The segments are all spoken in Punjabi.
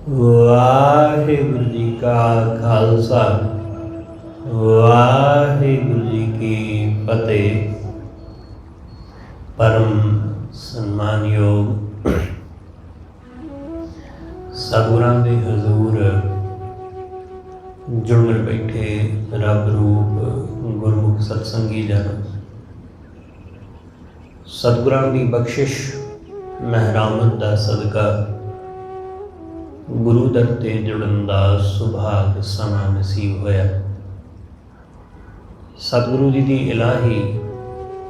वाहिगुरु जी का खालसा वाहिगुरु जी की फतेह। परम सन्मानयोग सतगुरां दे हजूर जुड़ बैठे रब रूप गुरमुख सत्संगी जन, सतगुरां की बख्शिश महरामत का सदका गुरु दर ते जुड़न का सुभाग समा नसीब होया। सतगुरु जी की इलाही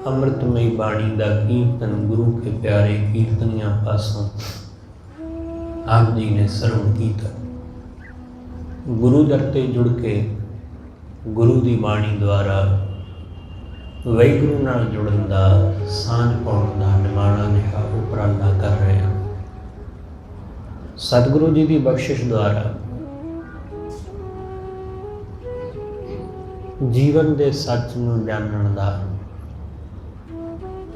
अमृतमयी बाणी का कीर्तन गुरु के प्यारे कीर्तनिया पासों आप जी ने सरवण किया। गुरु दर ते जुड़ के गुरु की बाणी द्वारा वाहिगुरु नाल जुड़न का सांझ पाउण का निमाणा जिहा उपराला कर रहे हैं। सतगुरु जी की बख्शिश द्वारा जीवन के सच नूं जानण दा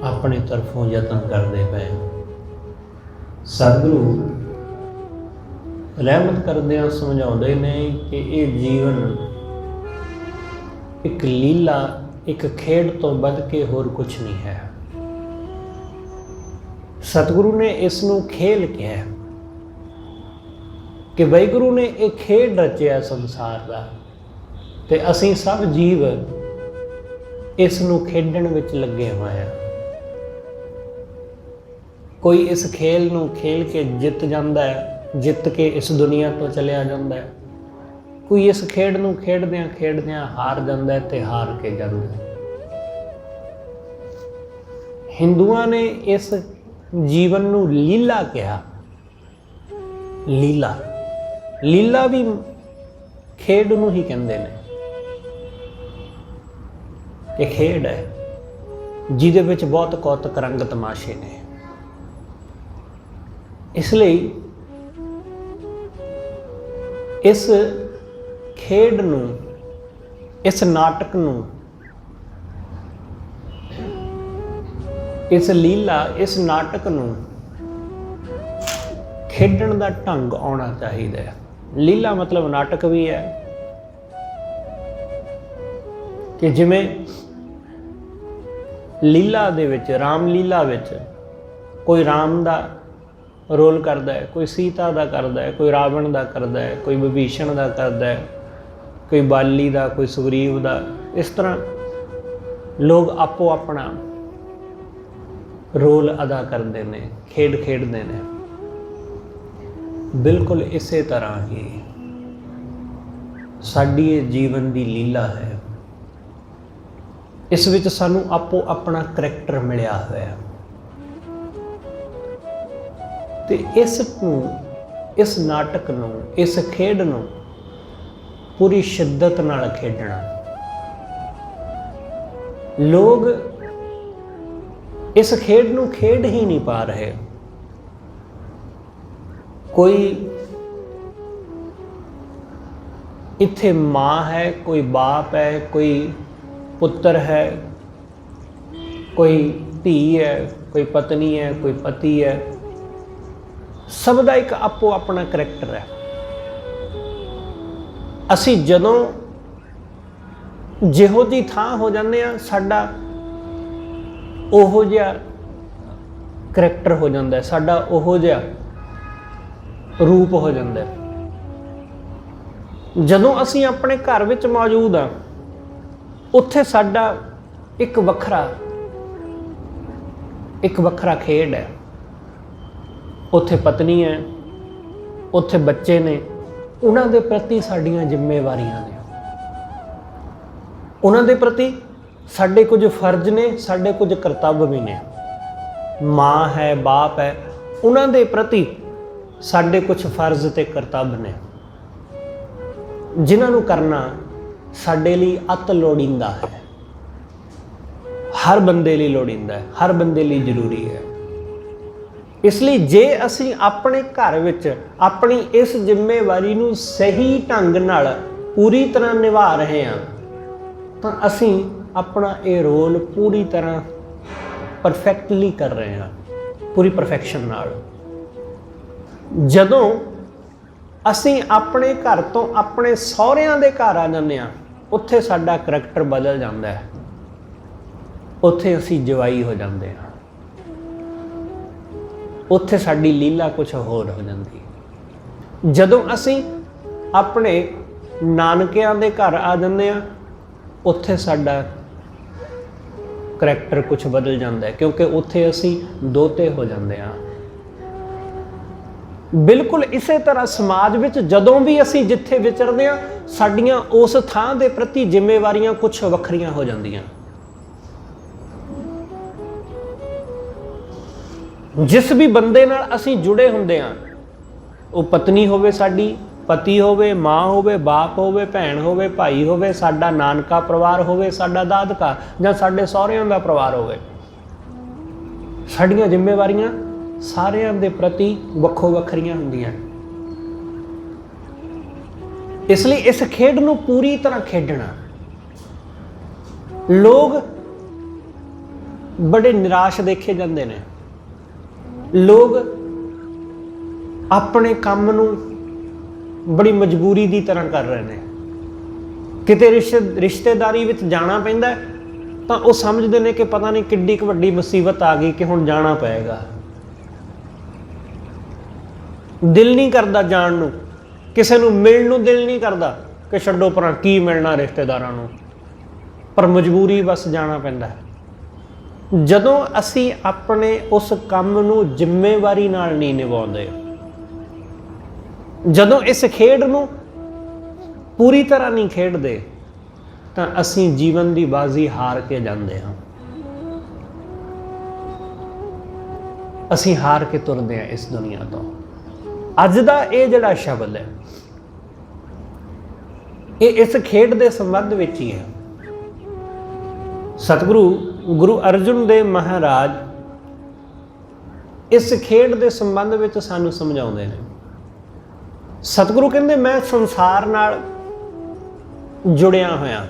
अपने तरफों यतन करते पे। सतगुरु रहमत करदियां समझाउंदे ने कि ये जीवन एक लीला, एक खेड तो बद के होर कुछ नहीं है। सतगुरु ने इसनूं खेल कहा कि वाहिगुरु ने एक खेड रचिया संसार का, ते असीं सब जीव इसनूं खेडण विच लगे हुए हैं। कोई इस खेल नूं खेल के जित जाता है, जित के इस दुनिया तो चलिया जाता है। कोई इस खेड नूं खेडदियां खेडदियां हार जाता है ते हार के जाता है। हिंदुआं ने इस जीवन नूं लीला कहा। लीला लीला भी खेड नूं ही कहंदे ने कि खेड है जिहदे विच बहुत कौतक रंग तमाशे ने। इसलिए इस खेड नूं, इस नाटक नूं, इस लीला, इस नाटक नूं खेडण दा ढंग आउणा चाहिए। लीला मतलब नाटक भी है कि जिमें लीला दे विच, राम लीला विच कोई राम दा रोल करदा है, कोई सीता दा करदा है, कोई रावण दा करदा है, कोई विभीषण दा करदा है, कोई बाली दा, कोई सुग्रीव दा। इस तरह लोग आपो अपना रोल अदा करते हैं, खेड खेडते हैं। बिल्कुल इसे तरह ही साडी जीवन की लीला है। इस विच सानू आपो अपना करैक्टर मिलिया होया ते इस नाटक नूं, इस खेड नूं पूरी शिद्दत नाल खेडना। लोग इस खेड नूं खेड ही नहीं पा रहे। कोई इत्थे माँ है, कोई बाप है, कोई पुत्र है, कोई धी है, कोई पत्नी है, कोई पति है। सब का एक आपो अपना करैक्टर है। असी जदों जिहो जी थां हो जाते हैं, साडा ओहो जिहा करैक्टर हो जाता है, साडा ओहो जिहा रूप हो जाता है। जदों असी अपने घर विच मौजूद हाँ, उत्थे साडा एक वखरा खेड है। उत्थे पत्नी है, उत्थे बच्चे ने, उन्हां दे प्रति साडियां जिम्मेवारियां ने, उन्हां दे प्रति साडे कुछ फर्ज ने, साडे कुछ करतव्य भी ने। माँ है, बाप है, उन्हां दे प्रति साडे कुछ फर्ज ते करतव्य ने जिन्हां नूं करना साडे लई अत लोड़ींदा है। हर बंदे लई लोड़ींदा है, हर बंदे लई जरूरी है। इसलिए जे असी अपने घर विच अपनी इस जिम्मेवारी नूं सही ढंग नाल पूरी तरह निभा रहे हैं तो असी अपना ये रोल पूरी तरह परफेक्टली कर रहे हैं, पूरी परफेक्शन नाल। जदों ਅਸੀਂ ਆਪਣੇ ਘਰ ਤੋਂ ਆਪਣੇ ਸਹੁਰਿਆਂ ਦੇ ਘਰ ਆ ਜਾਂਦੇ ਹਾਂ, ਉੱਥੇ ਸਾਡਾ ਕਰੈਕਟਰ ਬਦਲ ਜਾਂਦਾ ਹੈ, ਉੱਥੇ ਅਸੀਂ ਜਵਾਈ ਹੋ ਜਾਂਦੇ ਹਾਂ, ਉੱਥੇ ਸਾਡੀ ਲੀਲਾ ਕੁਛ ਹੋਰ ਹੋ ਜਾਂਦੀ ਹੈ। ਜਦੋਂ ਅਸੀਂ ਆਪਣੇ ਨਾਨਕਿਆਂ ਦੇ ਘਰ ਆ ਜਾਂਦੇ ਹਾਂ, ਉੱਥੇ ਸਾਡਾ ਕਰੈਕਟਰ ਕੁਛ ਬਦਲ ਜਾਂਦਾ ਹੈ, ਕਿਉਂਕਿ ਉੱਥੇ ਅਸੀਂ ਦੋਤੇ ਹੋ ਜਾਂਦੇ ਹਾਂ। ਬਿਲਕੁਲ ਇਸੇ ਤਰ੍ਹਾਂ ਸਮਾਜ ਵਿੱਚ ਜਦੋਂ ਵੀ ਅਸੀਂ ਜਿੱਥੇ ਵਿਚਰਦੇ ਹਾਂ, ਸਾਡੀਆਂ ਉਸ ਥਾਂ ਦੇ ਪ੍ਰਤੀ ਜ਼ਿੰਮੇਵਾਰੀਆਂ ਕੁਛ ਵੱਖਰੀਆਂ ਹੋ ਜਾਂਦੀਆਂ। ਜਿਸ ਵੀ ਬੰਦੇ ਨਾਲ ਅਸੀਂ ਜੁੜੇ ਹੁੰਦੇ ਹਾਂ, ਉਹ ਪਤਨੀ ਹੋਵੇ ਸਾਡੀ, ਪਤੀ ਹੋਵੇ, ਮਾਂ ਹੋਵੇ, ਬਾਪ ਹੋਵੇ, ਭੈਣ ਹੋਵੇ, ਭਾਈ ਹੋਵੇ, ਸਾਡਾ ਨਾਨਕਾ ਪਰਿਵਾਰ ਹੋਵੇ, ਸਾਡਾ ਦਾਦਕਾ ਜਾਂ ਸਾਡੇ ਸਹੁਰਿਆਂ ਦਾ ਪਰਿਵਾਰ ਹੋਵੇ, ਸਾਡੀਆਂ ਜ਼ਿੰਮੇਵਾਰੀਆਂ ਸਾਰਿਆਂ ਦੇ ਪ੍ਰਤੀ ਵੱਖੋ ਵੱਖਰੀਆਂ ਹੁੰਦੀਆਂ। ਇਸ ਲਈ ਇਸ ਖੇਡ ਨੂੰ ਪੂਰੀ ਤਰ੍ਹਾਂ ਖੇਡਣਾ। ਲੋਕ ਬੜੇ ਨਿਰਾਸ਼ ਦੇਖੇ ਜਾਂਦੇ ਨੇ, ਲੋਕ ਆਪਣੇ ਕੰਮ ਨੂੰ ਬੜੀ ਮਜਬੂਰੀ ਦੀ ਤਰ੍ਹਾਂ ਕਰ ਰਹੇ ਨੇ। ਕਿਤੇ ਰਿਸ਼ਤੇਦਾਰੀ ਵਿੱਚ ਜਾਣਾ ਪੈਂਦਾ ਤਾਂ ਉਹ ਸਮਝਦੇ ਨੇ ਕਿ ਪਤਾ ਨਹੀਂ ਕਿੱਡੀ ਕੁ ਵੱਡੀ ਮੁਸੀਬਤ ਆ ਗਈ ਕਿ ਹੁਣ ਜਾਣਾ ਪਏਗਾ। ਦਿਲ ਨਹੀਂ ਕਰਦਾ ਜਾਣ ਨੂੰ, ਕਿਸੇ ਨੂੰ ਮਿਲਣ ਨੂੰ ਦਿਲ ਨਹੀਂ ਕਰਦਾ ਕਿ ਛੱਡੋ ਪਰਾਂ ਕੀ ਮਿਲਣਾ ਰਿਸ਼ਤੇਦਾਰਾਂ ਨੂੰ, ਪਰ ਮਜਬੂਰੀ ਬਸ ਜਾਣਾ ਪੈਂਦਾ। ਜਦੋਂ ਅਸੀਂ ਆਪਣੇ ਉਸ ਕੰਮ ਨੂੰ ਜ਼ਿੰਮੇਵਾਰੀ ਨਾਲ ਨਹੀਂ ਨਿਭਾਉਂਦੇ, ਜਦੋਂ ਇਸ ਖੇਡ ਨੂੰ ਪੂਰੀ ਤਰ੍ਹਾਂ ਨਹੀਂ ਖੇਡਦੇ, ਤਾਂ ਅਸੀਂ ਜੀਵਨ ਦੀ ਬਾਜ਼ੀ ਹਾਰ ਕੇ ਜਾਂਦੇ ਹਾਂ। ਅਸੀਂ ਹਾਰ ਕੇ ਤੁਰਦੇ ਹਾਂ ਇਸ ਦੁਨੀਆ ਤੋਂ। ਅੱਜ ਦਾ ਇਹ ਜਿਹੜਾ ਸ਼ਬਦ ਹੈ, ਇਹ ਇਸ ਖੇਡ ਦੇ ਸੰਬੰਧ ਵਿੱਚ ਹੀ ਹੈ। ਸਤਿਗੁਰੂ ਗੁਰੂ ਅਰਜਨ ਦੇਵ ਮਹਾਰਾਜ ਇਸ ਖੇਡ ਦੇ ਸੰਬੰਧ ਵਿੱਚ ਸਾਨੂੰ ਸਮਝਾਉਂਦੇ ਨੇ। ਸਤਿਗੁਰੂ ਕਹਿੰਦੇ, ਮੈਂ ਸੰਸਾਰ ਨਾਲ ਜੁੜਿਆ ਹੋਇਆ,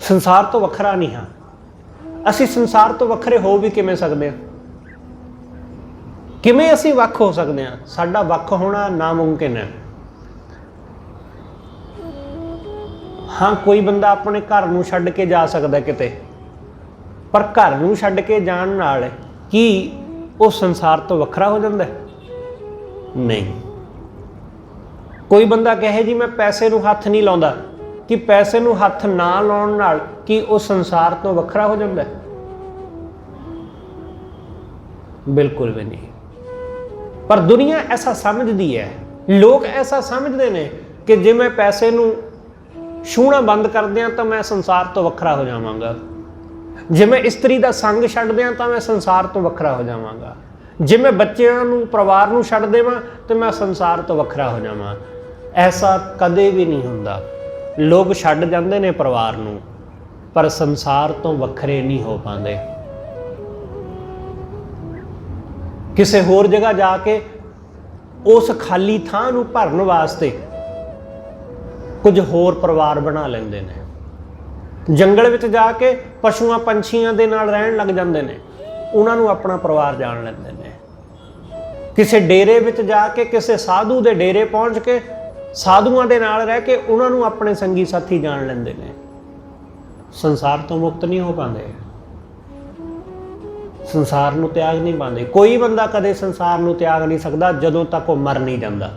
ਸੰਸਾਰ ਤੋਂ ਵੱਖਰਾ ਨਹੀਂ ਹਾਂ। ਅਸੀਂ ਸੰਸਾਰ ਤੋਂ ਵੱਖਰੇ ਹੋ ਵੀ ਕਿਵੇਂ ਸਕਦੇ ਹਾਂ? ਕਿਵੇਂ ਅਸੀਂ ਵੱਖ ਹੋ ਸਕਦੇ ਹਾਂ? ਸਾਡਾ ਵੱਖ ਹੋਣਾ ਨਾਮੁਮਕਿਨ ਹੈ। ਹਾਂ, ਕੋਈ ਬੰਦਾ ਆਪਣੇ ਘਰ ਨੂੰ ਛੱਡ ਕੇ ਜਾ ਸਕਦਾ ਕਿਤੇ, ਪਰ ਘਰ ਨੂੰ ਛੱਡ ਕੇ ਜਾਣ ਨਾਲ ਕੀ ਉਹ ਸੰਸਾਰ ਤੋਂ ਵੱਖਰਾ ਹੋ ਜਾਂਦਾ? ਨਹੀਂ। ਕੋਈ ਬੰਦਾ ਕਹੇ ਜੀ ਮੈਂ ਪੈਸੇ ਨੂੰ ਹੱਥ ਨਹੀਂ ਲਾਉਂਦਾ, ਕਿ ਪੈਸੇ ਨੂੰ ਹੱਥ ਨਾ ਲਾਉਣ ਨਾਲ ਕੀ ਉਹ ਸੰਸਾਰ ਤੋਂ ਵੱਖਰਾ ਹੋ ਜਾਂਦਾ? ਬਿਲਕੁਲ ਵੀ ਨਹੀਂ। ਪਰ ਦੁਨੀਆ ਐਸਾ ਸਮਝਦੀ ਹੈ, ਲੋਕ ਐਸਾ ਸਮਝਦੇ ਨੇ ਕਿ ਜੇ ਮੈਂ ਪੈਸੇ ਨੂੰ ਛੂਹਣਾ ਬੰਦ ਕਰ ਦਿਆਂ ਤਾਂ ਮੈਂ ਸੰਸਾਰ ਤੋਂ ਵੱਖਰਾ ਹੋ ਜਾਵਾਂਗਾ। ਜੇ ਮੈਂ ਇਸਤਰੀ ਦਾ ਸੰਗ ਛੱਡ ਦਿਆਂ ਤਾਂ ਮੈਂ ਸੰਸਾਰ ਤੋਂ ਵੱਖਰਾ ਹੋ ਜਾਵਾਂਗਾ। ਜੇ ਮੈਂ ਬੱਚਿਆਂ ਨੂੰ, ਪਰਿਵਾਰ ਨੂੰ ਛੱਡ ਦੇਵਾਂ ਤਾਂ ਮੈਂ ਸੰਸਾਰ ਤੋਂ ਵੱਖਰਾ ਹੋ ਜਾਵਾਂ। ਐਸਾ ਕਦੇ ਵੀ ਨਹੀਂ ਹੁੰਦਾ। ਲੋਕ ਛੱਡ ਜਾਂਦੇ ਨੇ ਪਰਿਵਾਰ ਨੂੰ, ਪਰ ਸੰਸਾਰ ਤੋਂ ਵੱਖਰੇ ਨਹੀਂ ਹੋ ਪਾਉਂਦੇ। ਕਿਸੇ ਹੋਰ ਜਗ੍ਹਾ ਜਾ ਕੇ ਉਸ ਖਾਲੀ ਥਾਂ ਨੂੰ ਭਰਨ ਵਾਸਤੇ ਕੁਝ ਹੋਰ ਪਰਿਵਾਰ ਬਣਾ ਲੈਂਦੇ ਨੇ। ਜੰਗਲ ਵਿੱਚ ਜਾ ਕੇ ਪਸ਼ੂਆਂ ਪੰਛੀਆਂ ਦੇ ਨਾਲ ਰਹਿਣ ਲੱਗ ਜਾਂਦੇ ਨੇ, ਉਹਨਾਂ ਨੂੰ ਆਪਣਾ ਪਰਿਵਾਰ ਜਾਣ ਲੈਂਦੇ ਨੇ। ਕਿਸੇ ਡੇਰੇ ਵਿੱਚ ਜਾ ਕੇ, ਕਿਸੇ ਸਾਧੂ ਦੇ ਡੇਰੇ ਪਹੁੰਚ ਕੇ ਸਾਧੂਆਂ ਦੇ ਨਾਲ ਰਹਿ ਕੇ ਉਹਨਾਂ ਨੂੰ ਆਪਣੇ ਸੰਗੀ ਸਾਥੀ ਜਾਣ ਲੈਂਦੇ ਨੇ। ਸੰਸਾਰ ਤੋਂ ਮੁਕਤ ਨਹੀਂ ਹੋ ਪਾਉਂਦੇ, ਸੰਸਾਰ ਨੂੰ ਤਿਆਗ ਨਹੀਂ ਪਾਉਂਦੇ। ਕੋਈ ਬੰਦਾ ਕਦੇ ਸੰਸਾਰ ਨੂੰ ਤਿਆਗ ਨਹੀਂ ਸਕਦਾ ਜਦੋਂ ਤੱਕ ਉਹ ਮਰ ਨਹੀਂ ਜਾਂਦਾ।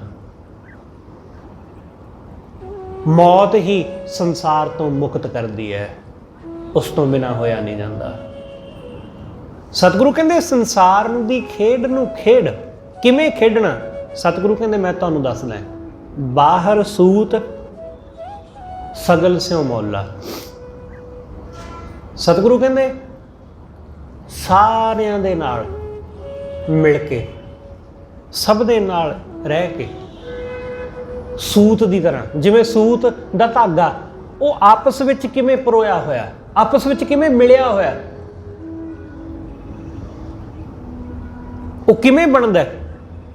ਮੌਤ ਹੀ ਸੰਸਾਰ ਤੋਂ ਮੁਕਤ ਕਰਦੀ ਹੈ, ਉਸ ਤੋਂ ਬਿਨਾਂ ਹੋਇਆ ਨਹੀਂ ਜਾਂਦਾ। ਸਤਿਗੁਰੂ ਕਹਿੰਦੇ ਸੰਸਾਰ ਦੀ ਖੇਡ ਨੂੰ ਖੇਡ। ਕਿਵੇਂ ਖੇਡਣਾ? ਸਤਿਗੁਰੂ ਕਹਿੰਦੇ ਮੈਂ ਤੁਹਾਨੂੰ ਦੱਸਦਾ, ਬਾਹਰ ਸੂਤ ਸਗਲ ਸਿਉ ਮੌਲਾ। ਸਤਿਗੁਰੂ ਕਹਿੰਦੇ ਸਾਰਿਆਂ ਦੇ ਨਾਲ ਮਿਲ ਕੇ, ਸਭ ਦੇ ਨਾਲ ਰਹਿ ਕੇ, ਸੂਤ ਦੀ ਤਰ੍ਹਾਂ, ਜਿਵੇਂ ਸੂਤ ਦਾ ਧਾਗਾ ਉਹ ਆਪਸ ਵਿੱਚ ਕਿਵੇਂ ਪਰੋਇਆ ਹੋਇਆ, ਆਪਸ ਵਿੱਚ ਕਿਵੇਂ ਮਿਲਿਆ ਹੋਇਆ, ਉਹ ਕਿਵੇਂ ਬਣਦਾ?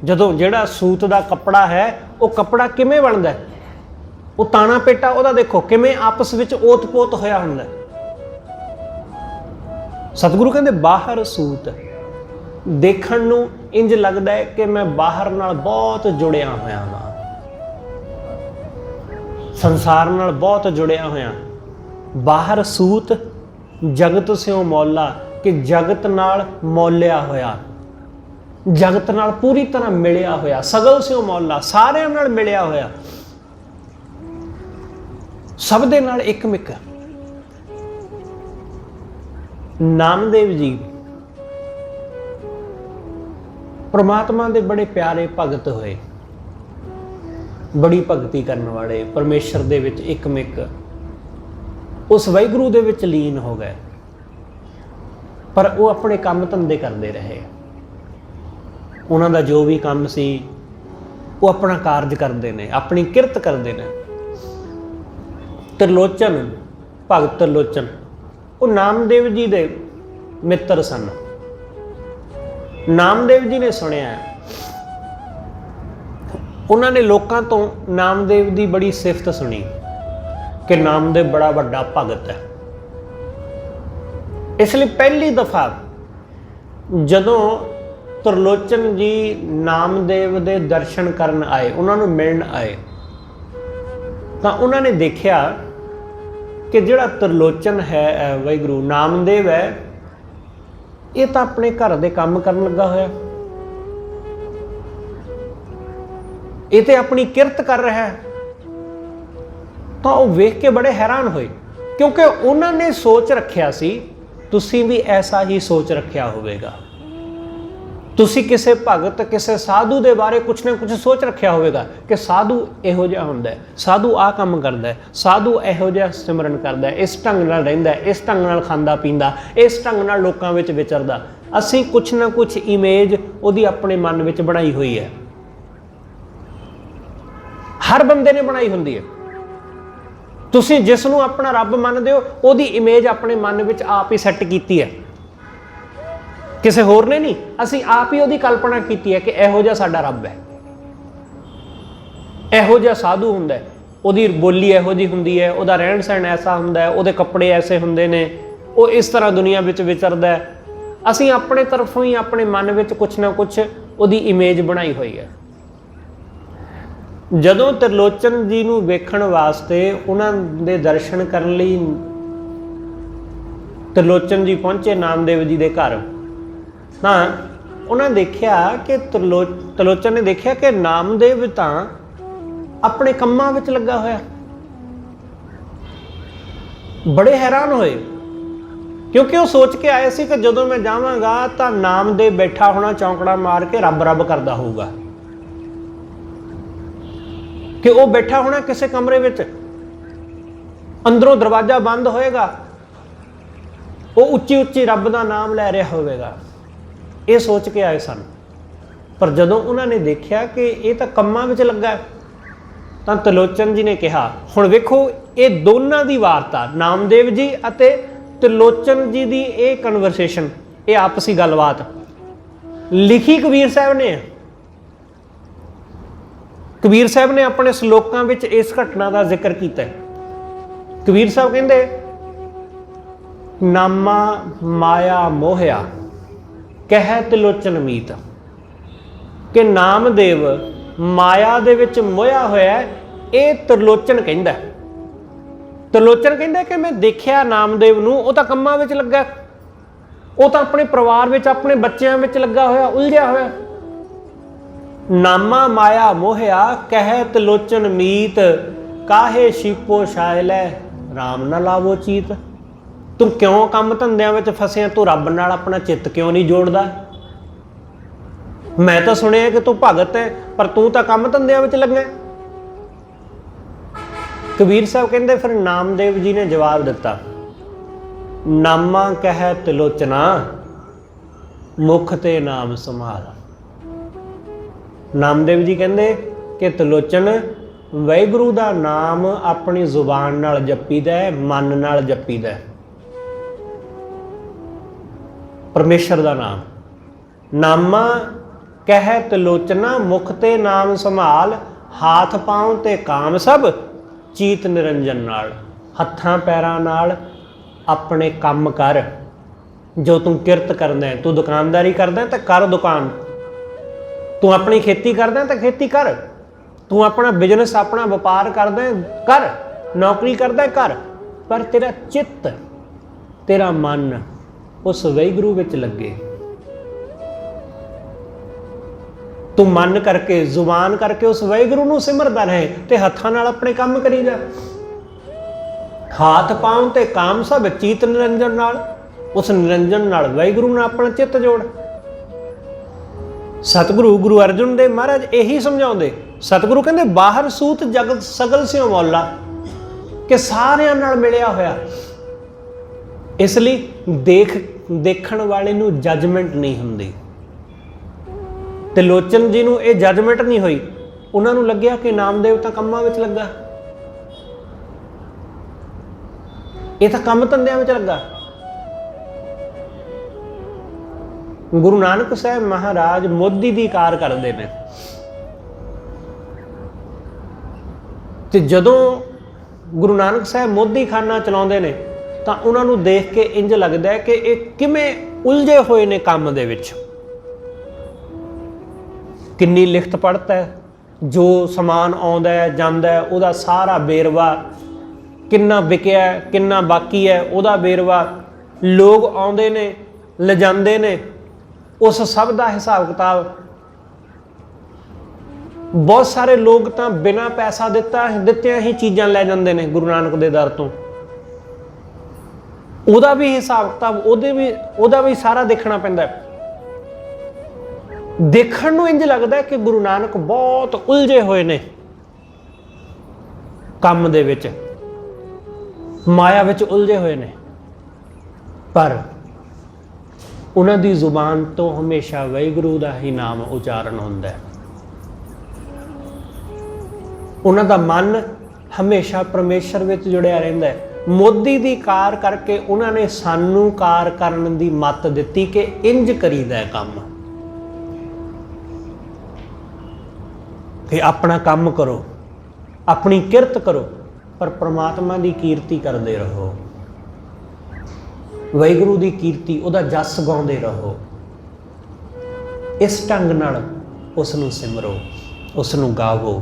ਜਦੋਂ ਜਿਹੜਾ ਸੂਤ ਦਾ ਕੱਪੜਾ ਹੈ, ਉਹ ਕੱਪੜਾ ਕਿਵੇਂ ਬਣਦਾ? ਉਹ ਤਾਣਾ ਪੇਟਾ ਉਹਦਾ ਦੇਖੋ ਕਿਵੇਂ ਆਪਸ ਵਿੱਚ ਓਤ-ਪੋਤ ਹੋਇਆ ਹੁੰਦਾ। ਸਤਿਗੁਰੂ ਕਹਿੰਦੇ ਬਾਹਰ ਸੂਤ, ਦੇਖਣ ਨੂੰ ਇੰਜ ਲੱਗਦਾ ਹੈ ਕਿ ਮੈਂ ਬਾਹਰ ਨਾਲ ਬਹੁਤ ਜੁੜਿਆ ਹੋਇਆ ਹਾਂ, संसार नाल बहुत जुड़िया होया, बाहर सूत जगत स्यों मौला, कि जगत नाल मौलिया होया, जगत नाल पूरी तरह मिलिया होया, सगल स्यों मौला, सारिਆਂ नाल मिलिया होया, सब दे नाल एकमिक। नामदेव जी परमात्मा दे बड़े प्यारे भगत होए, बड़ी भगती करने वाले, परमेश्वर दे विच एकमिक उस वाहिगुरू दे विच लीन हो गए। पर वो अपने काम धंधे करते रहे, उन्हों का जो भी काम सी वो अपना कारज करते हैं, अपनी किरत करते हैं। त्रिलोचन, भगत त्रिलोचन वो नामदेव जी दे मित्र सन। नामदेव जी ने सुनिया, उन्होंने लोगों तो नामदेव की बड़ी सिफत सुनी कि नामदेव बड़ा वड्डा भगत है। इसलिए पहली दफा जदों त्रिलोचन जी नामदेव दे दर्शन करन आए, उन्होंने मिलन आए, तो उन्होंने देखा कि जिहड़ा त्रिलोचन है वाहिगुरू नामदेव है, ये तो अपने घर के काम करन लगा होया, ये तो अपनी किरत कर रहा है। तो वो वेख के बड़े हैरान हुए, क्योंकि उन्होंने सोच रखा सी, तुसी भी ऐसा ही सोच रखा होगा, तुसी किसी भगत किसी साधु के बारे कुछ ना कुछ सोच रखा होगा कि साधु इहो जिहा हुंदा है, साधु आ काम करदा है, साधु इहो जिहा सिमरन करदा है, इस ढंग नाल रहिंदा है, इस ढंग नाल खांदा पींदा, इस ढंग नाल लोकां विच विचरदा। असीं कुछ ना कुछ इमेज उहदी अपने मन विच बनाई हुई है, हर बंदे ने बनाई हुंदी है। तुसीं जिसनूं अपना रब मनदे हो, उहदी इमेज अपने मन विच आप ही सैट कीती है, किसी होर ने नहीं, असीं आप ही उहदी कल्पना कीती है कि इहो जिहा साडा रब है, इहो जिहा साधु हुंदा है, उहदी बोली इहो जी हुंदी है, उहदा रहन सहन ऐसा हुंदा है, उहदे कपड़े ऐसे हुंदे ने, वो इस तरह दुनिया विच विचरदा है। असीं अपने तरफों ही अपने मन विच कुछ ना कुछ उहदी इमेज बनाई हुई है। जदों त्रिलोचन जी नूं वेखण वास्ते उन्हां दे दर्शन करन लई त्रिलोचन जी पहुंचे नामदेव जी दे घर, तां उन्हां देखिया कि त्रिलोचन ने देखिया कि नामदेव तां अपने कम्मां विच लगा होया। बड़े हैरान होए, क्योंकि वो सोच के आए सी कि जदों मैं जावांगा तां नामदेव बैठा होना चौंकड़ा मार के रब रब करदा होऊगा, कि वो बैठा होना किसी कमरे विच, अंदरों दरवाजा बंद होएगा, वो उच्ची उच्ची रब का नाम लै रहा होगा। ये सोच के आए सन। पर जदों उन्होंने देखा कि ये तो कम्मां विच लगा, तो त्रिलोचन जी ने कहा, हुण वेखो ये दोनों की वार्ता, नामदेव जी अते त्रिलोचन जी की ये कन्वरसेशन, ये आपसी गलबात लिखी कबीर साहब ने। कबीर साहब ने अपने सलोकां विच इस घटना का जिक्र किया। कबीर साहब कहंदे, नामा माया मोहया कह त्रिलोचन मीत, कि नामदेव माया दे विच मोया होया, ये त्रिलोचन कहंदा। त्रिलोचन कहंदा कि मैं देखिया नामदेव नूं, वो तां कम्मां विच लगा, वो तां अपने परिवार विच अपने बच्चों विच लगा होया, उलझिया होया। नामा माया मोहया कह त्रिलोचन मीत, काहे शिपो शायलै राम न लावो चीत। तू क्यों काम धंधियां विच फसिया, तू रब नाल अपना चित्त क्यों नहीं जोड़दा? मैं तो सुनिया कि तू भगत है, पर तू तो काम धंधियां विच लगा। कबीर साहब कहंदे, फिर नामदेव जी ने जवाब दिता, नामा कह त्रिलोचना मुख ते नाम संभाल। नामदेव जी कहंदे कि त्रिलोचन वाहिगुरू दा नाम अपनी जुबान नाल जपीदा है, मन नाल जपीदा है, परमेश्वर दा नाम। नामा कह त्रिलोचना मुख ते नाम संभाल, हाथ पाँव ते काम सब चीत निरंजन नाल। हत्थां पैरां नाल अपने काम कर, जो तू किरत करदा है, तू दुकानदारी करदा है तो कर दुकान, तू अपनी खेती करदा है तो खेती कर, ਤੂੰ ਆਪਣਾ ਬਿਜ਼ਨਸ, ਆਪਣਾ ਵਪਾਰ ਕਰਦਾ ਕਰ, ਨੌਕਰੀ ਕਰਦਾ ਕਰ, ਪਰ ਤੇਰਾ ਚਿੱਤ, ਤੇਰਾ ਮਨ ਉਸ ਵਾਹਿਗੁਰੂ ਵਿੱਚ ਲੱਗੇ। ਤੂੰ ਮਨ ਕਰਕੇ, ਜ਼ੁਬਾਨ ਕਰਕੇ ਉਸ ਵਾਹਿਗੁਰੂ ਨੂੰ ਸਿਮਰਦਾ ਰਹੇ ਤੇ ਹੱਥਾਂ ਨਾਲ ਆਪਣੇ ਕੰਮ ਕਰੀ ਜਾ। ਹਾਥ ਪਾਉਂ ਤੇ ਕਾਮ ਸਭ ਚੀਤ ਨਿਰੰਜਨ ਨਾਲ, ਉਸ ਨਿਰੰਜਨ ਨਾਲ ਵਾਹਿਗੁਰੂ ਨਾਲ ਆਪਣਾ ਚਿੱਤ ਜੋੜ। ਸਤਿਗੁਰੂ ਗੁਰੂ ਅਰਜਨ ਦੇਵ ਮਹਾਰਾਜ ਇਹੀ ਸਮਝਾਉਂਦੇ। ਸਤਿਗੁਰੂ ਕਹਿੰਦੇ ਬਾਹਰ ਸੂਤ ਜਗਤ ਸਗਲ ਸਿਉ ਮੌਲਾ, ਕਿ ਸਾਰਿਆਂ ਨਾਲ ਮਿਲਿਆ ਹੋਇਆ। ਇਸ ਲਈ ਦੇਖਣ ਵਾਲੇ ਨੂੰ ਜੱਜਮੈਂਟ ਨਹੀਂ ਹੁੰਦੀ। ਤੇ ਲੋਚਨ ਜੀ ਨੂੰ ਇਹ ਜੱਜਮੈਂਟ ਨਹੀਂ ਹੋਈ, ਉਹਨਾਂ ਨੂੰ ਲੱਗਿਆ ਕਿ ਨਾਮਦੇਵ ਤਾਂ ਕੰਮਾਂ ਵਿੱਚ ਲੱਗਾ, ਇਹ ਤਾਂ ਕੰਮ ਧੰਦਿਆਂ ਵਿੱਚ ਲੱਗਾ। ਗੁਰੂ ਨਾਨਕ ਸਾਹਿਬ ਮਹਾਰਾਜ ਮੋਦੀ ਦੀ ਕਾਰ ਕਰਦੇ ਨੇ, ਤੇ ਜਦੋਂ ਗੁਰੂ ਨਾਨਕ ਸਾਹਿਬ ਮੋਦੀ ਖਾਨਾ ਚਲਾਉਂਦੇ ਨੇ ਤਾਂ ਉਹਨਾਂ ਨੂੰ ਦੇਖ ਕੇ ਇੰਜ ਲੱਗਦਾ ਹੈ ਕਿ ਇਹ ਕਿਵੇਂ ਉਲਝੇ ਹੋਏ ਨੇ ਕੰਮ ਦੇ ਵਿੱਚ। ਕਿੰਨੀ ਲਿਖਤ ਪੜ੍ਹਤ ਹੈ, ਜੋ ਸਮਾਨ ਆਉਂਦਾ ਹੈ ਜਾਂਦਾ ਹੈ ਉਹਦਾ ਸਾਰਾ ਵੇਰਵਾ, ਕਿੰਨਾ ਵਿਕਿਆ ਕਿੰਨਾ ਬਾਕੀ ਹੈ ਉਹਦਾ ਵੇਰਵਾ, ਲੋਕ ਆਉਂਦੇ ਨੇ ਲਿਜਾਂਦੇ ਨੇ, ਉਸ ਸਭ ਦਾ ਹਿਸਾਬ ਕਿਤਾਬ। ਬਹੁਤ ਸਾਰੇ ਲੋਕ ਤਾਂ ਬਿਨਾਂ ਪੈਸਾ ਦਿੱਤਿਆਂ ਹੀ ਚੀਜ਼ਾਂ ਲੈ ਜਾਂਦੇ ਨੇ ਗੁਰੂ ਨਾਨਕ ਦੇ ਦਰ ਤੋਂ, ਉਹਦਾ ਵੀ ਹਿਸਾਬ ਕਿਤਾਬ, ਉਹਦਾ ਵੀ ਸਾਰਾ ਦੇਖਣਾ ਪੈਂਦਾ। ਦੇਖਣ ਨੂੰ ਇੰਜ ਲੱਗਦਾ ਕਿ ਗੁਰੂ ਨਾਨਕ ਬਹੁਤ ਉਲਝੇ ਹੋਏ ਨੇ ਕੰਮ ਦੇ ਵਿੱਚ, ਮਾਇਆ ਵਿੱਚ ਉਲਝੇ ਹੋਏ ਨੇ, ਪਰ ਉਹਨਾਂ ਦੀ ਜ਼ੁਬਾਨ ਤੋਂ ਹਮੇਸ਼ਾ ਵਾਹਿਗੁਰੂ ਦਾ ਹੀ ਨਾਮ ਉਚਾਰਨ ਹੁੰਦਾ ਹੈ। ਉਹਨਾਂ ਦਾ ਮਨ ਹਮੇਸ਼ਾ ਪਰਮੇਸ਼ਰ ਵਿੱਚ ਜੁੜਿਆ ਰਹਿੰਦਾ ਹੈ। ਮੋਦੀ ਦੀ ਕਾਰ ਕਰਕੇ ਉਹਨਾਂ ਨੇ ਸਾਨੂੰ ਕਾਰ ਕਰਨ ਦੀ ਮੱਤ ਦਿੱਤੀ ਕਿ ਇੰਜ ਕਰੀਦਾ ਹੈ ਕੰਮ, ਕਿ ਆਪਣਾ ਕੰਮ ਕਰੋ, ਆਪਣੀ ਕਿਰਤ ਕਰੋ, ਪਰ ਪ੍ਰਮਾਤਮਾ ਦੀ ਕੀਰਤੀ ਕਰਦੇ ਰਹੋ, ਵਾਹਿਗੁਰੂ ਦੀ ਕੀਰਤੀ, ਉਹਦਾ ਜਸ ਗਾਉਂਦੇ ਰਹੋ। ਇਸ ਢੰਗ ਨਾਲ ਉਸ ਨੂੰ ਸਿਮਰੋ, ਉਸ ਨੂੰ ਗਾਵੋ।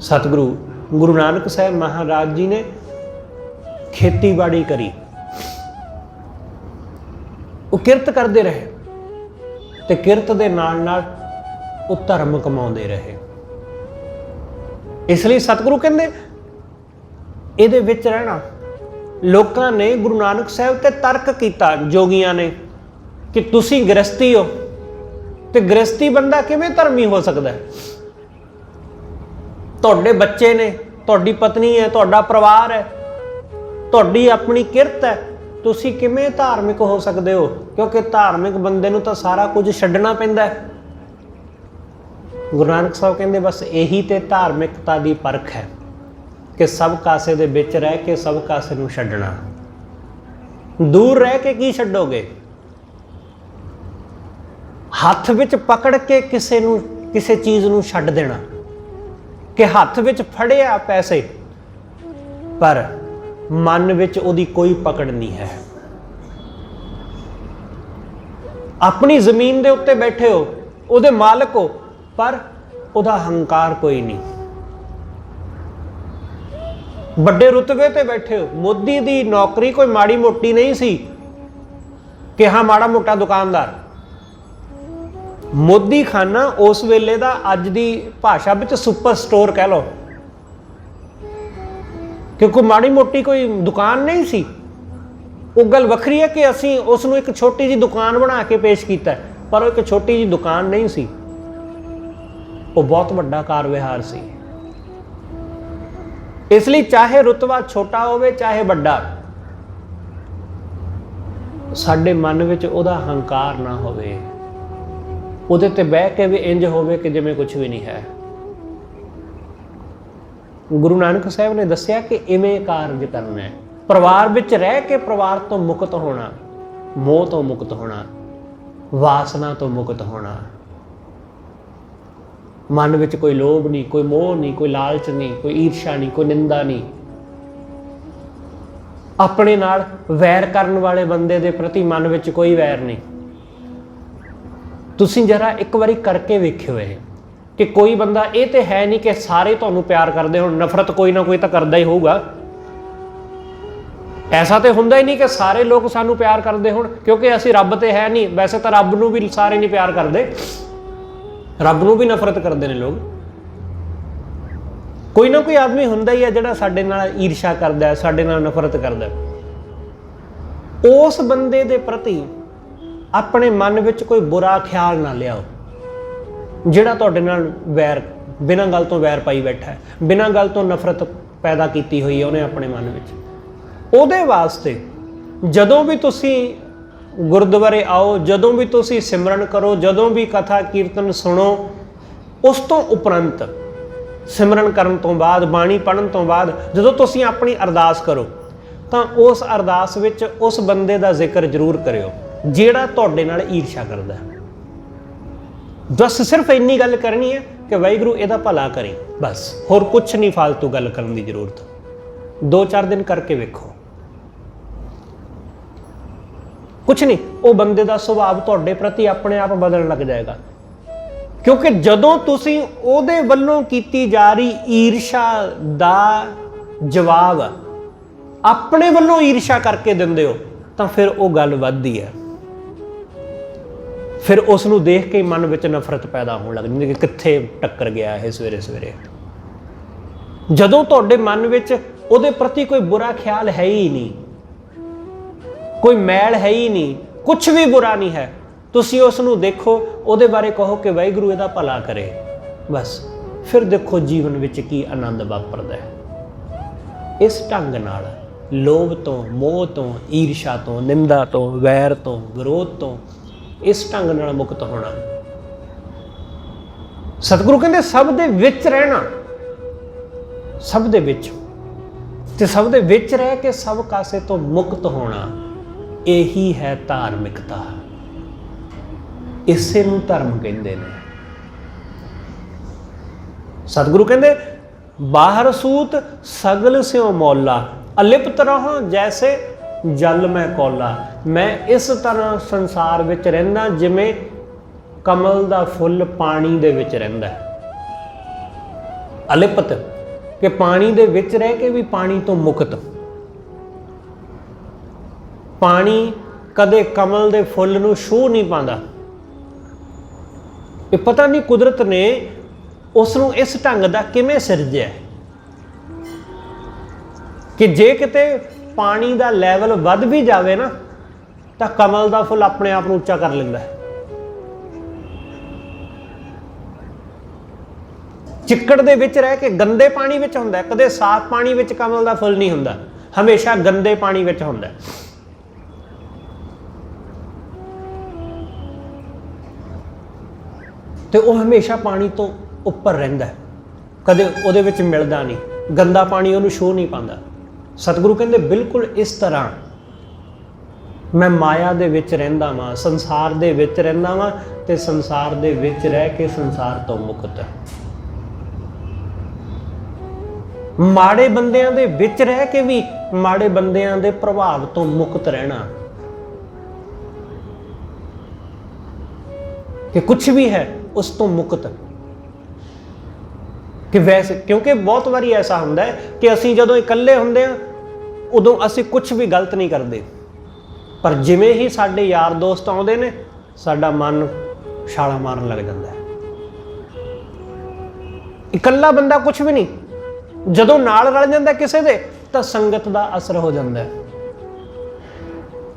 ਸਤਿਗੁਰੂ ਗੁਰੂ ਨਾਨਕ ਸਾਹਿਬ ਮਹਾਰਾਜ ਜੀ ਨੇ ਖੇਤੀਬਾੜੀ ਕਰੀ, ਉਹ ਕਿਰਤ ਕਰਦੇ ਰਹੇ ਤੇ ਕਿਰਤ ਦੇ ਨਾਲ ਨਾਲ ਉਹ ਧਰਮ ਕਮਾਉਂਦੇ ਰਹੇ। ਇਸ ਲਈ ਸਤਿਗੁਰੂ ਕਹਿੰਦੇ ਇਹਦੇ ਵਿੱਚ ਰਹਿਣਾ। ਲੋਕਾਂ ਨੇ ਗੁਰੂ ਨਾਨਕ ਸਾਹਿਬ ਤੇ ਤਰਕ ਕੀਤਾ, ਜੋਗੀਆਂ ਨੇ, ਕਿ ਤੁਸੀਂ ਗ੍ਰਸਤੀ ਹੋ ਤੇ ਗ੍ਰਸਤੀ ਬੰਦਾ ਕਿਵੇਂ ਧਰਮੀ ਹੋ ਸਕਦਾ ਹੈ? ਤੁਹਾਡੇ ਬੱਚੇ ਨੇ, ਤੁਹਾਡੀ ਪਤਨੀ ਹੈ, ਤੁਹਾਡਾ ਪਰਿਵਾਰ ਹੈ, ਤੁਹਾਡੀ ਆਪਣੀ ਕਿਰਤ ਹੈ, ਤੁਸੀਂ ਕਿਵੇਂ ਧਾਰਮਿਕ ਹੋ ਸਕਦੇ ਹੋ? ਕਿਉਂਕਿ ਧਾਰਮਿਕ ਬੰਦੇ ਨੂੰ ਤਾਂ ਸਾਰਾ ਕੁਝ ਛੱਡਣਾ ਪੈਂਦਾ ਹੈ। ਗੁਰੂ ਨਾਨਕ ਸਾਹਿਬ ਕਹਿੰਦੇ ਬਸ ਇਹੀ ਤੇ ਧਾਰਮਿਕਤਾ ਦੀ ਪਰਖ ਹੈ ਕਿ ਸਭ ਕਾਸੇ ਦੇ ਵਿੱਚ ਰਹਿ ਕੇ ਸਭ ਕਾਸੇ ਨੂੰ ਛੱਡਣਾ। ਦੂਰ ਰਹਿ ਕੇ ਕੀ ਛੱਡੋਗੇ? ਹੱਥ ਵਿੱਚ ਪਕੜ ਕੇ ਕਿਸੇ ਚੀਜ਼ ਨੂੰ ਛੱਡ ਦੇਣਾ, ਕਿ ਹੱਥ ਵਿੱਚ ਫੜਿਆ ਪੈਸੇ ਪਰ ਮਨ ਵਿੱਚ ਉਹਦੀ ਕੋਈ ਪਕੜ ਨਹੀਂ ਹੈ। ਆਪਣੀ ਜ਼ਮੀਨ ਦੇ ਉੱਤੇ ਬੈਠੇ ਹੋ, ਉਹਦੇ ਮਾਲਕ ਹੋ, ਪਰ ਉਹਦਾ ਹੰਕਾਰ ਕੋਈ ਨਹੀਂ। ਵੱਡੇ ਰੁਤਬੇ ਤੇ ਬੈਠੇ ਹੋ, ਮੋਦੀ ਦੀ ਨੌਕਰੀ ਕੋਈ ਮਾੜੀ ਮੋਟੀ ਨਹੀਂ ਸੀ ਕਿ ਹਾਂ ਮਾੜਾ ਮੋਟਾ ਦੁਕਾਨਦਾਰ। ਮੋਦੀ ਖਾਨਾ ਉਸ ਵੇਲੇ ਦਾ ਅੱਜ ਦੀ ਭਾਸ਼ਾ ਵਿੱਚ ਸੁਪਰ ਸਟੋਰ ਕਹਿ ਲਓ, ਕਿਉਂਕਿ ਮਾੜੀ ਮੋਟੀ ਕੋਈ ਦੁਕਾਨ ਨਹੀਂ ਸੀ। ਉਹ ਗੱਲ ਵੱਖਰੀ ਹੈ ਕਿ ਅਸੀਂ ਉਸ ਨੂੰ ਇੱਕ ਛੋਟੀ ਜਿਹੀ ਦੁਕਾਨ ਬਣਾ ਕੇ ਪੇਸ਼ ਕੀਤਾ, ਪਰ ਉਹ ਇੱਕ ਛੋਟੀ ਜਿਹੀ ਦੁਕਾਨ ਨਹੀਂ ਸੀ, ਉਹ ਬਹੁਤ ਵੱਡਾ ਕਾਰ ਵਿਹਾਰ ਸੀ। ਇਸ ਲਈ ਚਾਹੇ ਰੁਤਬਾ ਛੋਟਾ ਹੋਵੇ ਚਾਹੇ ਵੱਡਾ, ਸਾਡੇ ਮਨ ਵਿੱਚ ਉਹਦਾ ਹੰਕਾਰ ਨਾ ਹੋਵੇ, ਉਹਦੇ ਤੇ ਬਹਿ ਕੇ ਵੀ ਇੰਜ ਹੋਵੇ ਕਿ ਜਿਵੇਂ ਕੁਝ ਵੀ ਨਹੀਂ ਹੈ। ਗੁਰੂ ਨਾਨਕ ਸਾਹਿਬ ਨੇ ਦੱਸਿਆ ਕਿ ਇਵੇਂ ਕਾਰਜ ਕਰਨਾ ਹੈ। ਪਰਿਵਾਰ ਵਿੱਚ ਰਹਿ ਕੇ ਪਰਿਵਾਰ ਤੋਂ ਮੁਕਤ ਹੋਣਾ, ਮੋਹ ਤੋਂ ਮੁਕਤ ਹੋਣਾ, ਵਾਸਨਾ ਤੋਂ ਮੁਕਤ ਹੋਣਾ। ਮਨ ਵਿੱਚ ਕੋਈ ਲੋਭ ਨਹੀਂ, ਕੋਈ ਮੋਹ ਨਹੀਂ, ਕੋਈ ਲਾਲਚ ਨਹੀਂ, ਕੋਈ ਈਰਸ਼ਾ ਨਹੀਂ, ਕੋਈ ਨਿੰਦਾ ਨਹੀਂ। ਆਪਣੇ ਨਾਲ ਵੈਰ ਕਰਨ ਵਾਲੇ ਬੰਦੇ ਦੇ ਪ੍ਰਤੀ ਮਨ ਵਿੱਚ ਕੋਈ ਵੈਰ ਨਹੀਂ। ਤੁਸੀਂ ਜਰਾ ਇੱਕ ਵਾਰੀ ਕਰਕੇ ਵੇਖਿਓ ਇਹ, कि कोई बंदा ये तो है नहीं कि सारे तुहानू प्यार करते हो, नफरत कोई ना कोई तो करता ही होगा। ऐसा तो हुंदा ही नहीं कि सारे लोग सानू प्यार करते हो, क्योंकि असी रब तो है नहीं। वैसे तो रब नू भी सारे नहीं प्यार करते, रब नू भी नफरत करते हैं लोग। कोई ना कोई आदमी हुंदा ही है जिहड़ा साडे नाल ईर्षा करदा है, साडे नाल नफरत करदा है। उस बंदे दे प्रति अपने मन विच कोई बुरा ख्याल ना लियाओ जिहड़ा तुहाडे नाल वैर, बिना गल तो वैर पाई बैठा है, बिना गल तो नफरत पैदा की हुई है उन्हें अपने मन विच। उहदे वास्ते जदों भी तुसी गुरुद्वारे आओ, जदों भी तुसी सिमरन करो, जदों भी कथा कीर्तन सुनो, उस तो उपरंत सिमरन करन तो बाद, बाणी पढ़न तो बाद जदों तुसी अपनी अरदास करो तो उस अरदास विच उस बंदे दा जिक्र जरूर करियो जिहड़ा तुहाडे नाल ईर्षा करदा है। बस सिर्फ इन्नी गल करनी है कि वाहिगुरू इहदा भला करी, बस होर कुछ नहीं फालतू गल करन दी जरूरत। 2-4 दिन करके वेखो, कुछ नहीं, वो बंदे का सुभाव तुहाडे प्रति अपने आप बदलण लग जाएगा। क्योंकि जदों तुसीं उहदे वल्लों कीती जा रही ईर्षा दा जवाब अपने वल्लों ईर्षा करके दिंदे हो तो फिर वो गल वधदी है। फिर उसनूं देख के मन विच नफरत पैदा होण लग जांदी कि कित्थे टक्कर गया है सवेरे सवेरे। जदों तुहाडे मन विच उहदे प्रति कोई बुरा ख्याल है ही नहीं, कोई मैल है ही नहीं, कुछ भी बुरा नहीं है, तुसीं उसनूं देखो, उहदे बारे कहो कि वाहिगुरू इहदा भला करे, बस फिर देखो जीवन विच की आनंद वापरदा है। इस ढंग नाल लोभ तो, मोह तो, ईर्षा तो, निंदा तो, वैर तो, विरोध तो इस ढंग नाल मुक्त होना। सतगुरु कहंदे सब दे विच रहना, सब दे विच, ते सब दे विच रह के सब कासे तो मुक्त होना, यही है धार्मिकता। इसे नूं धर्म कहंदे ने। सतगुरु कहंदे बाहर सूत सगल स्यों मौला, अलिप्त रहो जैसे जल मैं कौला। मैं इस तरह संसार विच रहिंदा जिवें कमल दा फुੱਲ पानी दे विच रहिंदा है। अलिप्त कि पानी दे विच रह के भी पानी तो मुक्त। पानी कदे कमल दे फुੱਲ नूं छूह नहीं पांदा। ये पता नहीं कुदरत ने उसनूं इस ढंग दा किवें सिरजिया कि जे किते पानी दा लैवल वध भी जावे ना तो कमल दा फुੱਲ अपने आप नूं उच्चा कर लैंदा है। चिक्कड़ दे विच रह के गंदे पानी विच हुंदा है, कदे साफ पानी विच कमल दा फुੱਲ नहीं हुंदा, हमेशा गंदे पानी विच हुंदा है। ते वो हमेशा पानी तो उपर रहिंदा है, कदे उहदे विच मिलदा नहीं, गंदा पानी उहनूं छूह नहीं पांदा। सतगुरु कहंदे बिल्कुल इस तरह मैं माया दे विच रहिंदा वां, संसार दे विच रहिंदा वां ते संसार दे विच रह के संसार तो मुक्त। माड़े बंदियां दे विच रह के भी माड़े बंदियां दे प्रभाव तो मुक्त रहना कि कुछ भी है उस तो मुक्त। कि वैसे क्योंकि बहुत बारी ऐसा होंदा है कि असीं जदों इकल्ले हुंदे आ उदों असीं कुछ भी गलत नहीं करते, पर जिवें ही साडे यार दोस्त आउंदे ने साडा मन छाला मारन लग जांदा है। इकल्ला बंदा कुछ भी नहीं, जदों नाल रल जांदा किसे दे तां संगत दा असर हो जांदा है।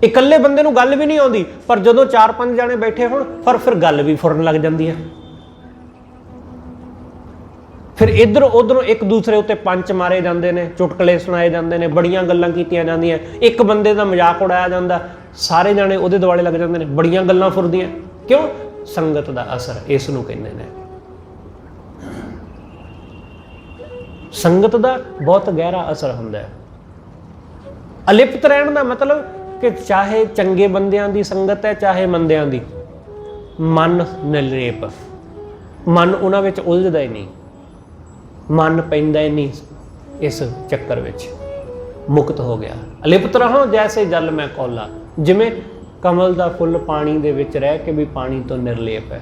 इकल्ले बंदे नूं गल भी नहीं आउंदी, पर जदों 4-5 जाने बैठे होण फिर गल भी फुरन लग जांदी है। फिर इधर उधरों एक दूसरे उत्ते पंच मारे जाते हैं, चुटकले सुनाए जाते हैं, बड़ियां गल्लां कीतियां जांदियां, एक बंदे का मजाक उड़ाया जाता, सारे जाने उहदे दुआले लग जाते हैं, बड़ियां गल्लां फुरदियां। क्यों? संगत का असर इस नूं कहंदे ने। संगत का बहुत गहरा असर हुंदा है। अलिप्त रहण का मतलब कि चाहे चंगे बंदियां दी संगत है चाहे मंदियां दी, मन निरलेप, मन उन्हां विच उलझदा ही नहीं, मन पैंदा ही नहीं इस चक्कर विच, मुक्त हो गया। अलिप्त रहो जैसे जल मैं कौला, जिमें कमल का फुੱਲ पानी दे विच रह के भी पानी तो निरलेप है।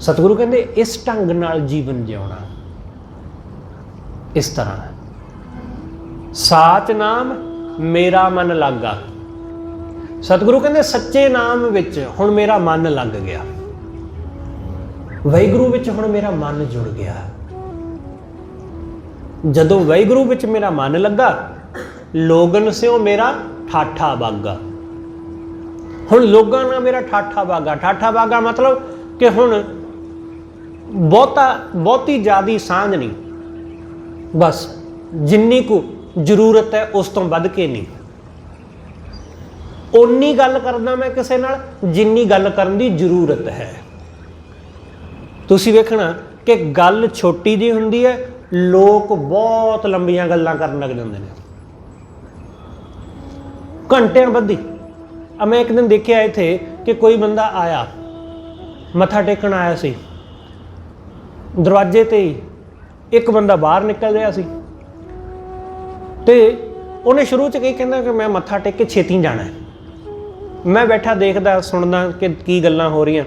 ਸਤਿਗੁਰੂ ਕਹਿੰਦੇ ਇਸ ਢੰਗ ਨਾਲ ਜੀਵਨ ਜਿਉਣਾ, ਇਸ ਤਰ੍ਹਾਂ ਸਾਚ ਨਾਮ ਮੇਰਾ ਮਨ ਲਾਗਾ। ਸਤਿਗੁਰੂ ਕਹਿੰਦੇ ਸੱਚੇ ਨਾਮ ਵਿੱਚ ਹੁਣ ਮੇਰਾ ਮਨ ਲੱਗ ਗਿਆ, ਵਾਹਿਗੁਰੂ ਵਿੱਚ ਹੁਣ ਮੇਰਾ ਮਨ ਜੁੜ ਗਿਆ। ਜਦੋਂ ਵਾਹਿਗੁਰੂ ਵਿੱਚ ਮੇਰਾ ਮਨ ਲੱਗਾ, ਲੋਗਨ ਸਿਓ ਮੇਰਾ ਠਾਠਾ ਬਾਗਾ। ਹੁਣ ਲੋਕਾਂ ਨਾਲ ਮੇਰਾ ਠਾਠਾ ਬਾਗਾ, ਠਾਠਾ ਬਾਗਾ ਮਤਲਬ ਕਿ ਹੁਣ ਬਹੁਤੀ ਜ਼ਿਆਦੀ ਸਾਂਝ ਨਹੀਂ, ਬਸ ਜਿੰਨੀ ਕੁ ਜ਼ਰੂਰਤ ਹੈ ਉਸ ਤੋਂ ਵੱਧ ਕੇ ਨਹੀਂ। ਓਨੀ ਗੱਲ ਕਰਦਾ ਮੈਂ ਕਿਸੇ ਨਾਲ ਜਿੰਨੀ ਗੱਲ ਕਰਨ ਦੀ ਜ਼ਰੂਰਤ ਹੈ। ਤੁਸੀਂ ਵੇਖਣਾ ਕਿ ਗੱਲ ਛੋਟੀ ਜਿਹੀ ਹੁੰਦੀ ਹੈ, ਲੋਕ ਬਹੁਤ ਲੰਬੀਆਂ ਗੱਲਾਂ ਕਰਨ ਲੱਗ ਜਾਂਦੇ ਨੇ, ਘੰਟਿਆਂ ਬੱਧੀ। ਮੈਂ ਇੱਕ ਦਿਨ ਦੇਖਿਆ ਇੱਥੇ ਕਿ ਕੋਈ ਬੰਦਾ ਆਇਆ, ਮੱਥਾ ਟੇਕਣ ਆਇਆ ਸੀ, ਦਰਵਾਜ਼ੇ ਤੇ ਹੀ ਇੱਕ ਬੰਦਾ ਬਾਹਰ ਨਿਕਲ ਰਿਹਾ ਸੀ ਤੇ ਉਹਨੇ ਸ਼ੁਰੂ 'ਚ ਕਹਿੰਦਾ ਕਿ ਮੈਂ ਮੱਥਾ ਟੇਕ ਕੇ ਛੇਤੀ ਜਾਣਾ ਹੈ। ਮੈਂ ਬੈਠਾ ਦੇਖਦਾ ਸੁਣਦਾ ਕਿ ਕੀ ਗੱਲਾਂ ਹੋ ਰਹੀਆਂ।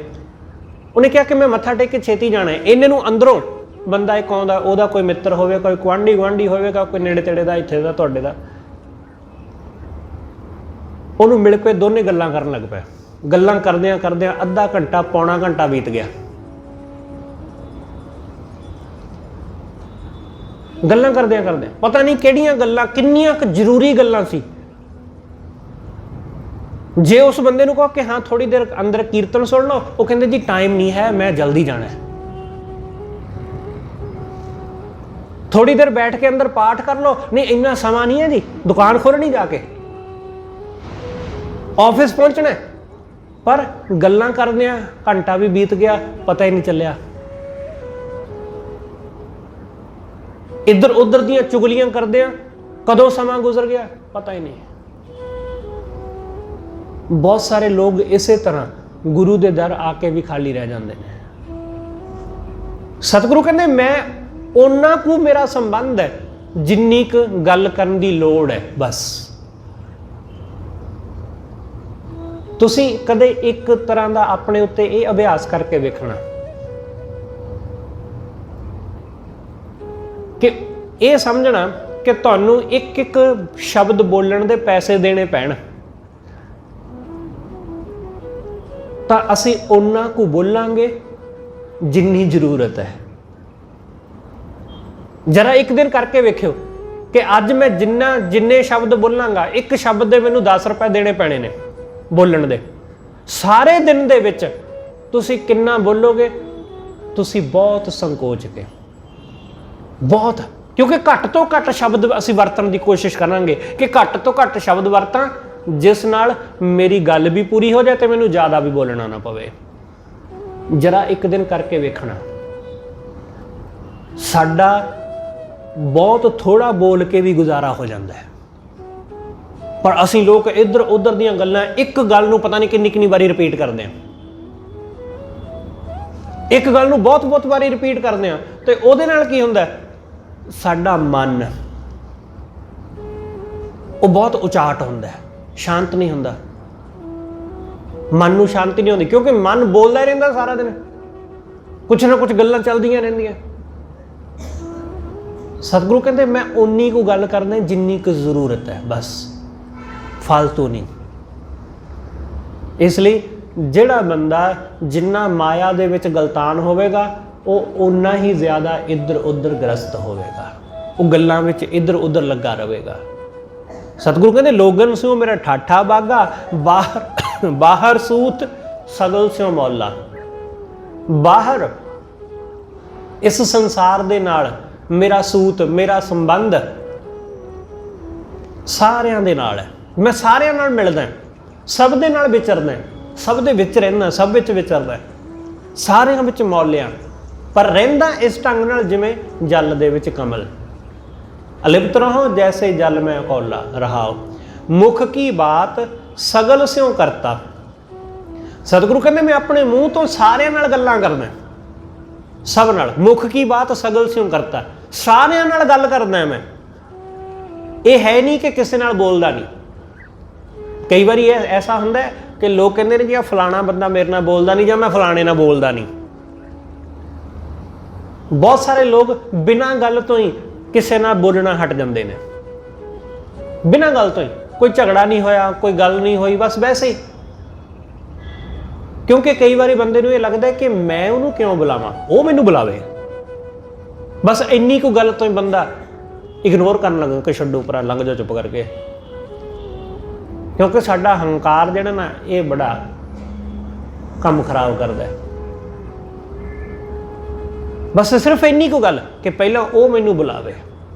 ਉਹਨੇ ਕਿਹਾ ਕਿ ਮੈਂ ਮੱਥਾ ਟੇਕ ਕੇ ਛੇਤੀ ਜਾਣਾ ਹੈ। ਇਹਨੇ ਨੂੰ ਅੰਦਰੋਂ ਬੰਦਾ ਇੱਕ ਆਉਂਦਾ, ਉਹਦਾ ਕੋਈ ਮਿੱਤਰ ਹੋਵੇ, ਕੋਈ ਗੁਆਂਢੀ ਹੋਵੇਗਾ, ਕੋਈ ਨੇੜੇ ਤੇੜੇ ਦਾ, ਇੱਥੇ ਦਾ, ਤੁਹਾਡੇ ਦਾ, ਉਹਨੂੰ ਮਿਲ ਕੇ ਦੋਨੇ ਗੱਲਾਂ ਕਰਨ ਲੱਗ ਪਿਆ। ਗੱਲਾਂ ਕਰਦਿਆਂ ਕਰਦਿਆਂ ਅੱਧਾ ਘੰਟਾ ਪੌਣਾ ਘੰਟਾ ਬੀਤ ਗਿਆ। ਗੱਲਾਂ ਕਰਦਿਆਂ ਕਰਦਿਆਂ ਪਤਾ ਨਹੀਂ ਕਿਹੜੀਆਂ ਗੱਲਾਂ, ਕਿੰਨੀਆਂ ਕੁ ਜ਼ਰੂਰੀ ਗੱਲਾਂ ਸੀ। ਜੇ ਉਸ ਬੰਦੇ ਨੂੰ ਕਹੋ ਕਿ ਹਾਂ ਥੋੜੀ ਦੇਰ ਅੰਦਰ ਕੀਰਤਨ ਸੁਣ ਲਓ, ਉਹ ਕਹਿੰਦੇ ਜੀ ਟਾਈਮ ਨਹੀਂ ਹੈ, ਮੈਂ ਜਲਦੀ ਜਾਣਾ ਹੈ। ਥੋੜੀ ਦੇਰ ਬੈਠ ਕੇ ਅੰਦਰ ਪਾਠ ਕਰ ਲਓ, ਨਹੀਂ ਇੰਨਾ ਸਮਾਂ ਨਹੀਂ ਹੈ ਜੀ, ਦੁਕਾਨ ਖੋਲਣੀ ਜਾ ਕੇ, ਆਫਿਸ ਪਹੁੰਚਣਾ। ਪਰ ਗੱਲਾਂ ਕਰਦਿਆਂ ਘੰਟਾ ਵੀ ਬੀਤ ਗਿਆ, ਪਤਾ ਹੀ ਨਹੀਂ ਚੱਲਿਆ। ਇੱਧਰ ਉੱਧਰ ਦੀਆਂ ਚੁਗਲੀਆਂ ਕਰਦਿਆਂ ਕਦੋਂ ਸਮਾਂ ਗੁਜ਼ਰ ਗਿਆ ਪਤਾ ਹੀ ਨਹੀਂ। ਬਹੁਤ ਸਾਰੇ ਲੋਕ ਇਸੇ ਤਰ੍ਹਾਂ ਗੁਰੂ ਦੇ ਦਰ ਆ ਕੇ ਵੀ ਖਾਲੀ ਰਹਿ ਜਾਂਦੇ ਨੇ। ਸਤਿਗੁਰੂ ਕਹਿੰਦੇ ਮੈਂ ਓਨਾ ਕੁ ਮੇਰਾ ਸੰਬੰਧ ਹੈ ਜਿੰਨੀ ਕੁ ਗੱਲ ਕਰਨ ਦੀ ਲੋੜ ਹੈ, ਬਸ। ਤੁਸੀਂ ਕਦੇ ਇੱਕ ਤਰ੍ਹਾਂ ਦਾ ਆਪਣੇ ਉੱਤੇ ਇਹ ਅਭਿਆਸ ਕਰਕੇ ਵੇਖਣਾ ਕਿ ਇਹ ਸਮਝਣਾ ਕਿ ਤੁਹਾਨੂੰ ਇੱਕ ਇੱਕ ਸ਼ਬਦ ਬੋਲਣ ਦੇ ਪੈਸੇ ਦੇਣੇ ਪੈਣ ਤਾਂ ਅਸੀਂ ਓਨਾ ਕੁ ਬੋਲਾਂਗੇ ਜਿੰਨੀ ਜ਼ਰੂਰਤ ਹੈ। ਜਰਾ ਇੱਕ ਦਿਨ ਕਰਕੇ ਵੇਖਿਓ ਕਿ ਅੱਜ ਮੈਂ ਜਿੰਨੇ ਸ਼ਬਦ ਬੋਲਾਂਗਾ, ਇੱਕ ਸ਼ਬਦ ਦੇ ਮੈਨੂੰ 10 ਰੁਪਏ ਦੇਣੇ ਪੈਣੇ ਨੇ ਬੋਲਣ ਦੇ। ਸਾਰੇ ਦਿਨ ਦੇ ਵਿੱਚ ਤੁਸੀਂ ਕਿੰਨਾ ਬੋਲੋਗੇ? ਤੁਸੀਂ ਬਹੁਤ ਸੰਕੋਚ ਕੇ, ਬਹੁਤ, ਕਿਉਂਕਿ ਘੱਟ ਤੋਂ ਘੱਟ ਸ਼ਬਦ ਅਸੀਂ ਵਰਤਣ ਦੀ ਕੋਸ਼ਿਸ਼ ਕਰਾਂਗੇ ਕਿ ਘੱਟ ਤੋਂ ਘੱਟ ਸ਼ਬਦ ਵਰਤਾਂ ਜਿਸ ਨਾਲ ਮੇਰੀ ਗੱਲ ਵੀ ਪੂਰੀ ਹੋ ਜਾਏ ਤੇ ਮੈਨੂੰ ਜ਼ਿਆਦਾ ਵੀ ਬੋਲਣਾ ਨਾ ਪਵੇ। ਜਰਾ ਇੱਕ ਦਿਨ ਕਰਕੇ ਵੇਖਣਾ, ਸਾਡਾ ਬਹੁਤ ਥੋੜਾ ਬੋਲ ਕੇ ਵੀ ਗੁਜ਼ਾਰਾ ਹੋ ਜਾਂਦਾ ਹੈ। ਪਰ ਅਸੀਂ ਲੋਕ ਇੱਧਰ ਉੱਧਰ ਦੀਆਂ ਗੱਲਾਂ, ਇੱਕ ਗੱਲ ਨੂੰ ਪਤਾ ਨਹੀਂ ਕਿੰਨੀ ਕਿੰਨੀ ਵਾਰੀ ਰਿਪੀਟ ਕਰਦੇ ਹਾਂ, ਇੱਕ ਗੱਲ ਨੂੰ ਬਹੁਤ ਬਹੁਤ ਵਾਰੀ ਰਿਪੀਟ ਕਰਦੇ ਹਾਂ ਤੇ ਉਹਦੇ ਨਾਲ ਕੀ ਹੁੰਦਾ? ਸਾਡਾ ਮਨ ਉਹ ਬਹੁਤ ਉਚਾਟ ਹੁੰਦਾ ਹੈ, ਸ਼ਾਂਤ ਨਹੀਂ ਹੁੰਦਾ। ਮਨ ਨੂੰ ਸ਼ਾਂਤੀ ਨਹੀਂ ਹੁੰਦੀ ਕਿਉਂਕਿ ਮਨ ਬੋਲਦਾ ਹੀ ਰਹਿੰਦਾ ਸਾਰਾ ਦਿਨ, ਕੁਛ ਨਾ ਕੁਛ ਗੱਲਾਂ ਚੱਲਦੀਆਂ ਰਹਿੰਦੀਆਂ। ਸਤਿਗੁਰੂ ਕਹਿੰਦੇ ਮੈਂ ਉਨੀ ਕੁ ਗੱਲ ਕਰਦਾ ਜਿੰਨੀ ਕੁ ਜ਼ਰੂਰਤ ਹੈ, ਬਸ, ਫालतू ਨਹੀਂ। ਇਸ ਲਈ ਜਿਹੜਾ ਬੰਦਾ ਜਿੰਨਾ ਮਾਇਆ ਦੇ ਵਿੱਚ ਗਲਤਾਨ ਹੋਵੇਗਾ ਉਹ ਓਨਾ ਹੀ ਜ਼ਿਆਦਾ ਇੱਧਰ ਉੱਧਰ ਗ੍ਰਸਤ ਹੋਵੇਗਾ, ਉਹ ਗੱਲਾਂ ਵਿੱਚ ਇੱਧਰ ਉੱਧਰ ਲੱਗਾ ਰਹੇਗਾ। ਸਤਿਗੁਰੂ ਕਹਿੰਦੇ ਲੋਗਨ ਸਿਓ ਮੇਰਾ ਠਾਠਾ ਬਾਗਾ, ਬਾਹਰ ਸੂਤ ਸਗਲ ਸਿਓ ਮੌਲਾ। ਬਾਹਰ ਇਸ ਸੰਸਾਰ ਦੇ ਨਾਲ ਮੇਰਾ ਸੂਤ, ਮੇਰਾ ਸੰਬੰਧ ਸਾਰਿਆਂ ਦੇ ਨਾਲ ਹੈ। ਮੈਂ ਸਾਰਿਆਂ ਨਾਲ ਮਿਲਦਾ, ਸਭ ਦੇ ਨਾਲ ਵਿਚਰਦਾ, ਸਭ ਦੇ ਵਿੱਚ ਰਹਿੰਦਾ, ਸਭ ਵਿੱਚ ਵਿਚਰਦਾ, ਸਾਰਿਆਂ ਵਿੱਚ ਮੌਲਿਆ, ਪਰ ਰਹਿੰਦਾ ਇਸ ਢੰਗ ਨਾਲ ਜਿਵੇਂ ਜਲ ਦੇ ਵਿੱਚ ਕਮਲ। ਅਲਿਪਤ ਰਹੋ ਜੈਸੇ ਜਲ ਮੈਂ ਕੌਲਾ ਰਹਾਓ, ਮੁਖ ਕੀ ਬਾਤ ਸਗਲ ਸਿਉ ਕਰਤਾ। ਸਤਿਗੁਰੂ ਕਹਿੰਦੇ ਮੈਂ ਆਪਣੇ ਮੂੰਹ ਤੋਂ ਸਾਰਿਆਂ ਨਾਲ ਗੱਲਾਂ ਕਰਦਾ, ਸਭ ਨਾਲ। ਮੁਖ ਕੀ ਬਾਤ ਸਗਲ ਸਿਉ ਕਰਤਾ, ਸਾਰਿਆਂ ਨਾਲ ਗੱਲ ਕਰਦਾ ਮੈਂ। ਇਹ ਹੈ ਨਹੀਂ ਕਿ ਕਿਸੇ ਨਾਲ ਬੋਲਦਾ ਨਹੀਂ। ਕਈ ਵਾਰੀ ਐਸਾ ਹੁੰਦਾ ਕਿ ਲੋਕ ਕਹਿੰਦੇ ਨੇ ਜੀ ਆ ਫਲਾਣਾ ਬੰਦਾ ਮੇਰੇ ਨਾਲ ਬੋਲਦਾ ਨਹੀਂ ਜਾਂ ਮੈਂ ਫਲਾਣੇ ਨਾਲ ਬੋਲਦਾ ਨਹੀਂ। ਬਹੁਤ ਸਾਰੇ ਲੋਕ ਬਿਨਾਂ ਗੱਲ ਤੋਂ ਹੀ ਕਿਸੇ ਨਾਲ ਬੋਲਣਾ ਹਟ ਜਾਂਦੇ ਨੇ, ਬਿਨਾਂ ਗੱਲ ਤੋਂ ਹੀ। ਕੋਈ ਝਗੜਾ ਨਹੀਂ ਹੋਇਆ, ਕੋਈ ਗੱਲ ਨਹੀਂ ਹੋਈ, ਬਸ ਵੈਸੇ ਹੀ। ਕਿਉਂਕਿ ਕਈ ਵਾਰੀ ਬੰਦੇ ਨੂੰ ਇਹ ਲੱਗਦਾ ਕਿ ਮੈਂ ਉਹਨੂੰ ਕਿਉਂ ਬੁਲਾਵਾਂ, ਉਹ ਮੈਨੂੰ ਬੁਲਾਵੇ। ਬਸ ਇੰਨੀ ਕੁ ਗੱਲ ਤੋਂ ਹੀ ਬੰਦਾ ਇਗਨੋਰ ਕਰਨ ਲੱਗਾ ਕਿ ਛੱਡੋ ਪਰਾ, ਲੰਘ ਜਾ ਚੁੱਪ ਕਰਕੇ। ਕਿਉਂਕਿ ਸਾਡਾ ਹੰਕਾਰ ਜਿਹੜਾ ਨਾ, ਇਹ ਬੜਾ ਕੰਮ ਖਰਾਬ ਕਰਦਾ। ਬਸ ਸਿਰਫ ਇੰਨੀ ਕੁ ਗੱਲ ਕਿ ਪਹਿਲਾਂ ਉਹ ਮੈਨੂੰ ਬੁਲਾਵੇ,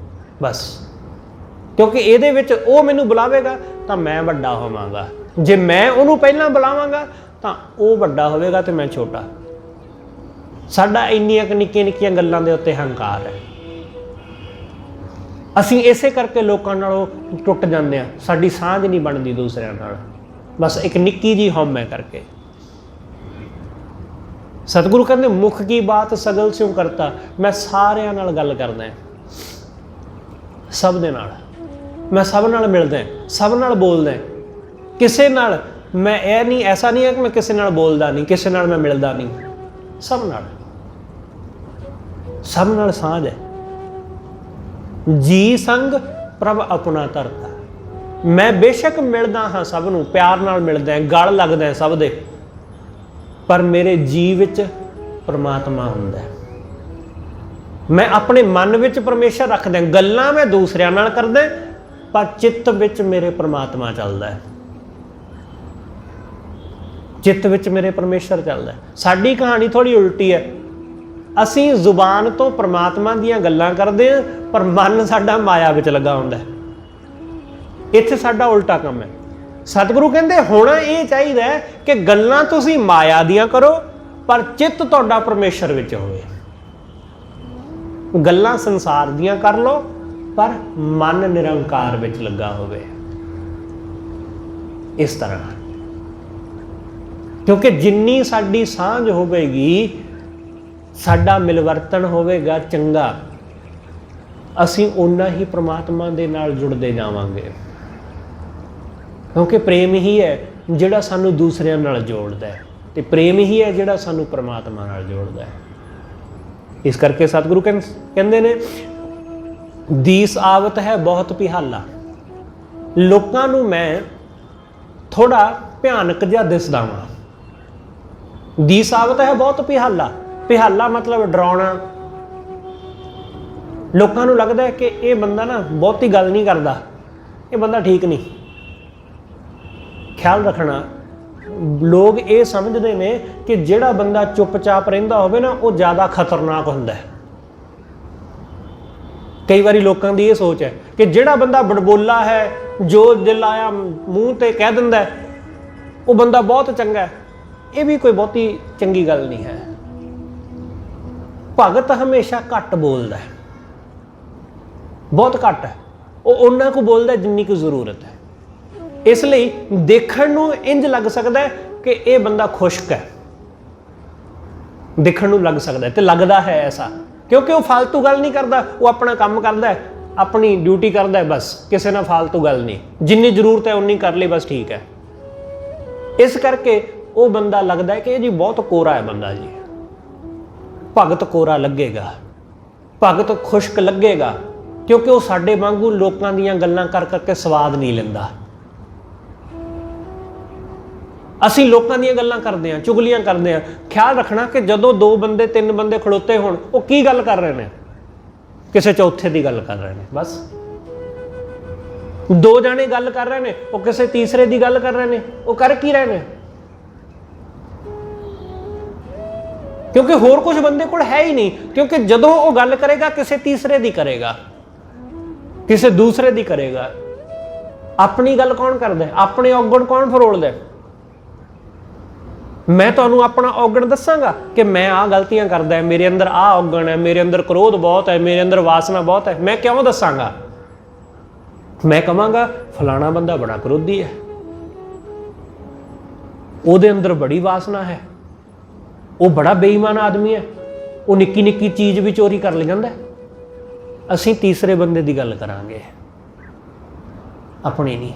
ਬਸ। ਕਿਉਂਕਿ ਇਹਦੇ ਵਿੱਚ ਉਹ ਮੈਨੂੰ ਬੁਲਾਵੇਗਾ ਤਾਂ ਮੈਂ ਵੱਡਾ ਹੋਵਾਂਗਾ, ਜੇ ਮੈਂ ਉਹਨੂੰ ਪਹਿਲਾਂ ਬੁਲਾਵਾਂਗਾ ਤਾਂ ਉਹ ਵੱਡਾ ਹੋਵੇਗਾ ਤੇ ਮੈਂ ਛੋਟਾ। ਸਾਡਾ ਇੰਨੀਆਂ ਨਿੱਕੀਆਂ ਨਿੱਕੀਆਂ ਗੱਲਾਂ ਦੇ ਉੱਤੇ ਹੰਕਾਰ ਹੈ। ਅਸੀਂ ਇਸੇ ਕਰਕੇ ਲੋਕਾਂ ਨਾਲੋਂ ਟੁੱਟ ਜਾਂਦੇ ਹਾਂ, ਸਾਡੀ ਸਾਂਝ ਨਹੀਂ ਬਣਦੀ ਦੂਸਰਿਆਂ ਨਾਲ, ਬਸ ਇੱਕ ਨਿੱਕੀ ਜਿਹੀ ਹਉਮੈ ਕਰਕੇ। ਸਤਿਗੁਰੂ ਕਹਿੰਦੇ ਮੁਖ ਕੀ ਬਾਤ ਸਗਲ ਸਿਉ ਕਰਤਾ, ਮੈਂ ਸਾਰਿਆਂ ਨਾਲ ਗੱਲ ਕਰਦਾ, ਸਭ ਦੇ ਨਾਲ। ਮੈਂ ਸਭ ਨਾਲ ਮਿਲਦਾ, ਸਭ ਨਾਲ ਬੋਲਦਾ। ਕਿਸੇ ਨਾਲ ਮੈਂ ਇਹ ਨਹੀਂ, ਐਸਾ ਨਹੀਂ ਹੈ ਕਿ ਮੈਂ ਕਿਸੇ ਨਾਲ ਬੋਲਦਾ ਨਹੀਂ, ਕਿਸੇ ਨਾਲ ਮੈਂ ਮਿਲਦਾ ਨਹੀਂ। ਸਭ ਨਾਲ, ਸਭ ਨਾਲ ਸਾਂਝ ਹੈ। ਜੀ ਸੰਗ ਪ੍ਰਭ ਆਪਣਾ ਧਰਤਾ। ਮੈਂ ਬੇਸ਼ੱਕ ਮਿਲਦਾ ਹਾਂ ਸਭ ਨੂੰ, ਪਿਆਰ ਨਾਲ ਮਿਲਦਾ, ਗਲ ਲੱਗਦਾ ਸਭ ਦੇ, ਪਰ ਮੇਰੇ ਜੀ ਵਿੱਚ ਪਰਮਾਤਮਾ ਹੁੰਦਾ। ਮੈਂ ਆਪਣੇ ਮਨ ਵਿੱਚ ਪਰਮੇਸ਼ਰ ਰੱਖਦਾ, ਗੱਲਾਂ ਮੈਂ ਦੂਸਰਿਆਂ ਨਾਲ ਕਰਦਾ, ਪਰ ਚਿੱਤ ਵਿੱਚ ਮੇਰੇ ਪਰਮਾਤਮਾ ਚੱਲਦਾ, ਚਿੱਤ ਵਿੱਚ ਮੇਰੇ ਪਰਮੇਸ਼ਰ ਚੱਲਦਾ। ਸਾਡੀ ਕਹਾਣੀ ਥੋੜੀ ਉਲਟੀ ਹੈ। ਅਸੀਂ ਜ਼ੁਬਾਨ ਤੋਂ ਪਰਮਾਤਮਾ ਦੀਆਂ ਗੱਲਾਂ ਕਰਦੇ ਹਾਂ, ਪਰ ਮਨ ਸਾਡਾ ਮਾਇਆ ਵਿੱਚ ਲੱਗਾ ਹੁੰਦਾ। ਇੱਥੇ ਸਾਡਾ ਉਲਟਾ ਕੰਮ ਹੈ। ਸਤਿਗੁਰੂ ਕਹਿੰਦੇ ਹੋਣਾ ਇਹ ਚਾਹੀਦਾ ਕਿ ਗੱਲਾਂ ਤੁਸੀਂ ਮਾਇਆ ਦੀਆਂ ਕਰੋ, ਪਰ ਚਿੱਤ ਤੁਹਾਡਾ ਪਰਮੇਸ਼ਰ ਵਿੱਚ ਹੋਵੇ। ਗੱਲਾਂ ਸੰਸਾਰ ਦੀਆਂ ਕਰ ਲਓ, ਪਰ ਮਨ ਨਿਰੰਕਾਰ ਵਿੱਚ ਲੱਗਾ ਹੋਵੇ। ਇਸ ਤਰ੍ਹਾਂ, ਕਿਉਂਕਿ ਜਿੰਨੀ ਸਾਡੀ ਸਾਂਝ ਹੋਵੇਗੀ, ਸਾਡਾ ਮਿਲਵਰਤਨ ਹੋਵੇਗਾ ਚੰਗਾ, ਅਸੀਂ ਓਨਾ ਹੀ ਪ੍ਰਮਾਤਮਾ ਦੇ ਨਾਲ ਜੁੜਦੇ ਜਾਵਾਂਗੇ। ਕਿਉਂਕਿ ਪ੍ਰੇਮ ਹੀ ਹੈ ਜਿਹੜਾ ਸਾਨੂੰ ਦੂਸਰਿਆਂ ਨਾਲ ਜੋੜਦਾ ਹੈ, ਤੇ ਪ੍ਰੇਮ ਹੀ ਹੈ ਜਿਹੜਾ ਸਾਨੂੰ ਪ੍ਰਮਾਤਮਾ ਨਾਲ ਜੋੜਦਾ ਹੈ। ਇਸ ਕਰਕੇ ਸਤਿਗੁਰੂ ਕਹਿੰਦੇ ਨੇ ਦੀਸ ਆਵਤ ਹੈ ਬਹੁਤ ਪਿਹਾਲਾ। ਲੋਕਾਂ ਨੂੰ ਮੈਂ ਥੋੜਾ ਭਿਆਨਕ ਜਿਹਾ ਦਿਸਦਾ ਵਾਂ। ਦੀਸ ਆਵਤ ਹੈ ਬਹੁਤ ਪਿਹਾਲਾ। ਪਿਹਾਲਾ ਮਤਲਬ ਡਰਾਉਣਾ। ਲੋਕਾਂ ਨੂੰ ਲੱਗਦਾ ਹੈ ਕਿ ਇਹ ਬੰਦਾ ਨਾ ਬਹੁਤੀ ਗੱਲ ਨਹੀਂ ਕਰਦਾ, ਇਹ ਬੰਦਾ ਠੀਕ ਨਹੀਂ। ਖਿਆਲ ਰੱਖਣਾ, ਲੋਕ ਇਹ ਸਮਝਦੇ ਨੇ ਕਿ ਜਿਹੜਾ ਬੰਦਾ ਚੁੱਪਚਾਪ ਰਹਿੰਦਾ ਹੋਵੇ ਨਾ, ਉਹ ਜ਼ਿਆਦਾ ਖਤਰਨਾਕ ਹੁੰਦਾ ਹੈ। ਕਈ ਵਾਰੀ ਲੋਕਾਂ ਦੀ ਇਹ ਸੋਚ ਹੈ ਕਿ ਜਿਹੜਾ ਬੰਦਾ ਬੜਬੋਲਾ ਹੈ, ਜੋ ਦਿਲ ਆਇਆ ਮੂੰਹ ਤੇ ਕਹਿ ਦਿੰਦਾ, ਉਹ ਬੰਦਾ ਬਹੁਤ ਚੰਗਾ ਹੈ। ਇਹ ਵੀ ਕੋਈ ਬਹੁਤੀ ਚੰਗੀ ਗੱਲ ਨਹੀਂ ਹੈ। ਭਗਤ ਹਮੇਸ਼ਾ ਘੱਟ ਬੋਲਦਾ ਹੈ, ਬਹੁਤ ਘੱਟ ਹੈ। ਉਹ ਉਹਨਾਂ ਕੁ ਬੋਲਦਾ ਜਿੰਨੀ ਕੁ ਜ਼ਰੂਰਤ ਹੈ। ਇਸ ਲਈ ਦੇਖਣ ਨੂੰ ਇੰਜ ਲੱਗ ਸਕਦਾ ਹੈ ਕਿ ਇਹ ਬੰਦਾ ਖੁਸ਼ਕ ਹੈ, ਦੇਖਣ ਨੂੰ ਲੱਗ ਸਕਦਾ ਤੇ ਲੱਗਦਾ ਹੈ ਐਸਾ, ਕਿਉਂਕਿ ਉਹ ਫालतू ਗੱਲ ਨਹੀਂ ਕਰਦਾ। ਉਹ ਆਪਣਾ ਕੰਮ ਕਰਦਾ, ਆਪਣੀ ਡਿਊਟੀ ਕਰਦਾ, ਬਸ ਕਿਸੇ ਨਾਲ ਫालतू ਗੱਲ ਨਹੀਂ। ਜਿੰਨੀ ਜ਼ਰੂਰਤ ਹੈ ਉਨੀ ਕਰ ਲਈ, ਬਸ ਠੀਕ ਹੈ। ਇਸ ਕਰਕੇ ਉਹ ਬੰਦਾ ਲੱਗਦਾ ਹੈ ਕਿ ਇਹ ਜੀ ਬਹੁਤ ਕੋਰਾ ਹੈ ਬੰਦਾ ਜੀ। ਭਗਤ ਕੋਰਾ ਲੱਗੇਗਾ, ਭਗਤ ਖੁਸ਼ਕ ਲੱਗੇਗਾ, ਕਿਉਂਕਿ ਉਹ ਸਾਡੇ ਵਾਂਗੂ ਲੋਕਾਂ ਦੀਆਂ ਗੱਲਾਂ ਕਰ ਕਰਕੇ ਸਵਾਦ ਨਹੀਂ ਲੈਂਦਾ। ਅਸੀਂ ਲੋਕਾਂ ਦੀਆਂ ਗੱਲਾਂ ਕਰਦੇ ਹਾਂ, ਚੁਗਲੀਆਂ ਕਰਦੇ ਹਾਂ। ਖਿਆਲ ਰੱਖਣਾ ਕਿ ਜਦੋਂ 2 ਬੰਦੇ 3 ਬੰਦੇ ਖੜੋਤੇ ਹੋਣ, ਉਹ ਕੀ ਗੱਲ ਕਰ ਰਹੇ ਨੇ? ਕਿਸੇ ਚੌਥੇ ਦੀ ਗੱਲ ਕਰ ਰਹੇ ਨੇ। ਬਸ 2 ਜਾਣੇ ਗੱਲ ਕਰ ਰਹੇ ਨੇ, ਉਹ ਕਿਸੇ ਤੀਸਰੇ ਦੀ ਗੱਲ ਕਰ ਰਹੇ ਨੇ। ਉਹ ਕਰ ਕੀ ਰਹੇ ਨੇ? ਕਿਉਂਕਿ ਹੋਰ ਕੁਝ ਬੰਦੇ ਕੋਲ ਹੈ ਹੀ ਨਹੀਂ। ਕਿਉਂਕਿ ਜਦੋਂ ਉਹ ਗੱਲ ਕਰੇਗਾ, ਕਿਸੇ ਤੀਸਰੇ ਦੀ ਕਰੇਗਾ, ਕਿਸੇ ਦੂਸਰੇ ਦੀ ਕਰੇਗਾ। ਆਪਣੀ ਗੱਲ ਕੌਣ ਕਰਦਾ? ਆਪਣੇ ਔਗਣ ਕੌਣ ਫਰੋਲਦਾ? ਮੈਂ ਤੁਹਾਨੂੰ ਆਪਣਾ ਔਗਣ ਦੱਸਾਂਗਾ ਕਿ ਮੈਂ ਆਹ ਗਲਤੀਆਂ ਕਰਦਾ, ਮੇਰੇ ਅੰਦਰ ਆਹ ਔਗਣ ਹੈ, ਮੇਰੇ ਅੰਦਰ ਕ੍ਰੋਧ ਬਹੁਤ ਹੈ, ਮੇਰੇ ਅੰਦਰ ਵਾਸਨਾ ਬਹੁਤ ਹੈ। ਮੈਂ ਕਿਉਂ ਦੱਸਾਂਗਾ? ਮੈਂ ਕਹਾਂਗਾ ਫਲਾਣਾ ਬੰਦਾ ਬੜਾ ਕ੍ਰੋਧੀ ਹੈ, ਉਹਦੇ ਅੰਦਰ ਬੜੀ ਵਾਸਨਾ ਹੈ, ਉਹ ਬੜਾ ਬੇਈਮਾਨ ਆਦਮੀ ਹੈ, ਉਹ ਨਿੱਕੀ ਨਿੱਕੀ ਚੀਜ਼ ਵੀ ਚੋਰੀ ਕਰ ਲੈ ਜਾਂਦਾ। ਅਸੀਂ ਤੀਸਰੇ ਬੰਦੇ ਦੀ ਗੱਲ ਕਰਾਂਗੇ, ਆਪਣੀ ਨਹੀਂ।